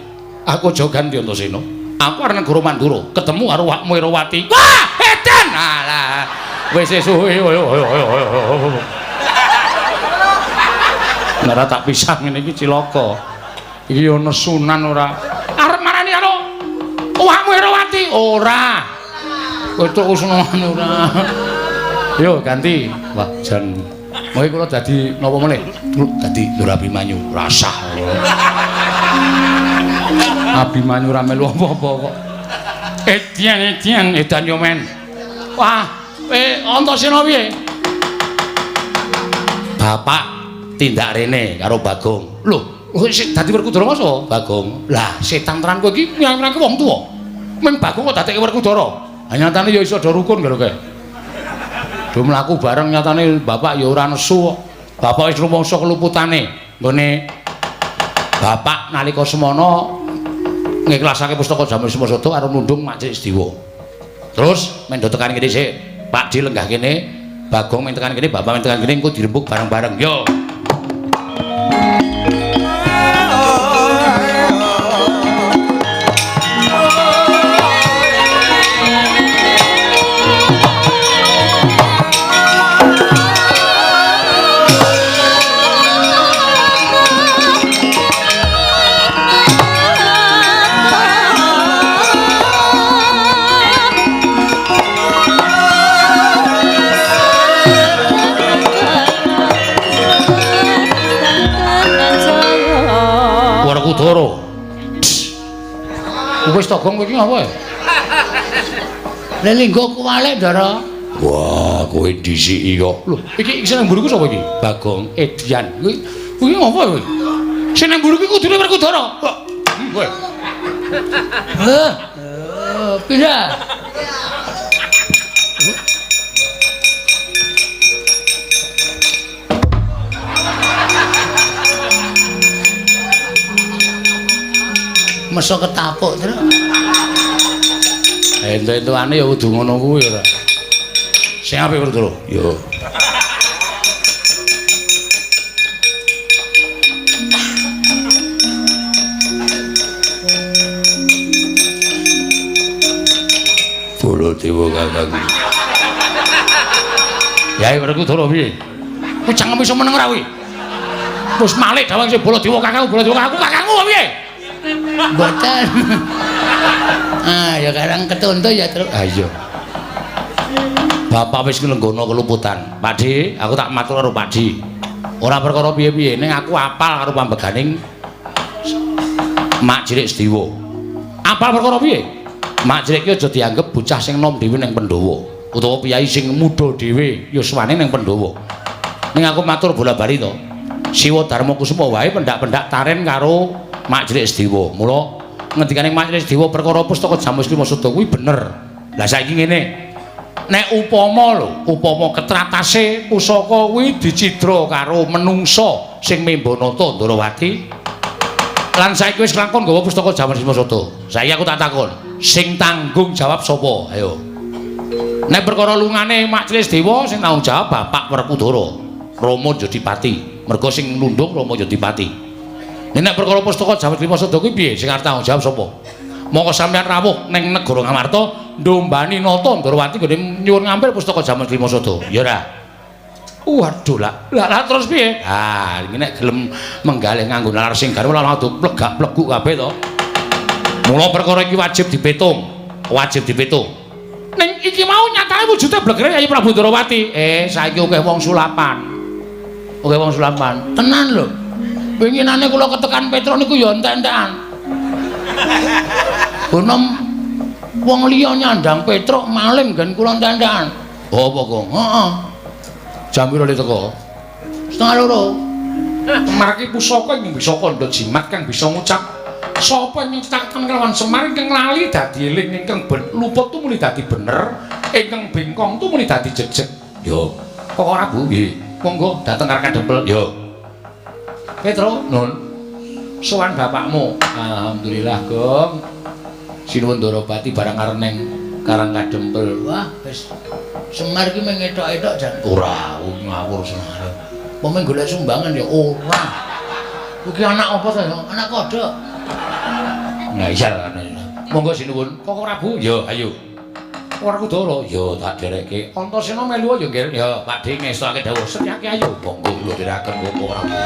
aku aja ganti Antasena. Aku arep negara Mandura, ketemu karo wakmu Erawati. Wah, edan. Alah. Wis suwe. Ora tak pisah ngene iki cilaka. Iki yo nesunan ora. Arep marani karo wakmu Erawati. Ora. Kowe tok usnane ora. Yo ganti. Wah, jan kowe kula dadi napa meneh? Dadi Lur Abimanyu. Rasah. Abimanyu ora melu apa-apa kok. Etian edan yo men. Wah, Antasena piye? Bapak tindak rene karo Bagong. Lho, sik dadi Werkudara masa Bagong? Lah, setan tenan kowe iki nyang-nyangke wong tuwa. Men Bagong kok dadekke Werkudara. Nyatane ya iso do rukun karo kowe. Do mlaku bareng nyatane bapak ya ora nesu. Bapak wis rumangsa keluputane. Nggone bapak nalika semana ngiklasake pustaka Jamur Semosada karo nundung Makcik Sediwa. Terus men do tekan kene sik. Pak Di lenggah kene, Bagong men tekan kene, bapak men tekan kene engko dirembuk bareng-bareng. Yo. Werkudara. Wis to Gong iki apa? Lah linggo kuwalik, Ndara. Wah, kowe dhisiki kok. Lho, iki sing nang mburiku sapa iki? Bagong Edian. Kuwi ngopo kowe? Sing nang mburiku kudune Werkudara. Kowe. Pindah. mesok ketapuk terus. Entuk-entukane ya kudu ngono kuwi ora. Sing apik Werkara. Yo. Baladewa Kakang. Yai Werkudara piye? Kowe jangan iso meneng ra kuwi. Wis malih dawang sing Baladewa Kakang, Baladewa kakangmu piye? Mboten. Ah, ya karang ketonto ya terus. Ah iya. Bapak wis nglenggono keluputan. Pakde, aku tak matur karo Pakde. Ora perkara piye-piye, ning aku apal karo pambeganing Mak Jrik Sediwa. Apal perkara piye? Mak Jrik ki aja dianggep bocah sing nom dhewe ning Pandhawa, utawa piyai sing muda dhewe yuswane ning Pandhawa. Ning aku matur bola-bali to. Siwa Darma Kusuma wae pendak-pendak taren karo Mak Jrik Sediwa. Mula ngendikane Mak Jrik Sediwa perkara pustaka Jamus Klima Sada kuwi bener. Lah saiki ngene. Nek upama ketratase pusaka kuwi dicidra karo menungsa sing Membanata Ndarawati. Lan saiki wis lakon nggawa pustaka Jamus Klima Sada. Saiki aku tak takon, sing tanggung jawab sapa? Ayo. Nek perkara lungane Mak Jrik Sediwa sing tanggung jawab Bapak Werkudara, Rama Jodipati. Mergo sing nunduk Rama Jodipati. Nek perkara pustaka Jamus Klima Sada kuwi piye sing arep tanggung jawab sapa? Monggo sampeyan rawuh ning negara Ngamarta ndombani nata Ndarawati nggone nyuwun ngambil pustaka Jamus Klima Sada. Ya ora. Waduh lah terus piye? Ah, iki nek gelem menggalih nganggo nalar sing garwa lan plegak-pleguk kabeh to. Mula perkara iki wajib dipetung. Wajib dipetung. Ning iki mau nyatane wujude blegere Yayi Prabu Ndarawati. Saiki akeh wong sulapan. Akeh wong sulapan. Tenan lho. Winginane kula ketekan Petro niku ya entek-entekan. Bonom wong liya nyandang Petruk maling gen kula entek-entekan. Oh apa kok? Heeh. Jam piro le teko? 1:30. Margi pusaka ing bisa kandha jimat kang bisa ngucap sapa ing cetakan kelawan Semar ingkang lali dadi eling ingkang luput tu muni dadi bener, ingkang bengkong tu muni dadi jejeg. Yo, kok ora Bu nggih. Monggo dateng karo kadempel. Yo. Petro, nun. Sowan bapakmu. Alhamdulillah, Gong. Sinuwun Ndarawati barang areneng Karang Kadempel. Wah, wis Semar ki mung etok-etok jan ora ngawur Semar. Pomeng golek sumbangan ya ora. Kuwi anak apa to ya? Anak kodhok. Nah iya kan. Monggo sinuwun. Kok Prabu? Ya ayo. Werkudara ya tak dereke. Antasena melu ya nggih. Ya Pakde ngestake dawuh setyake ayo. Monggo kula dherekaken Kok Prabu.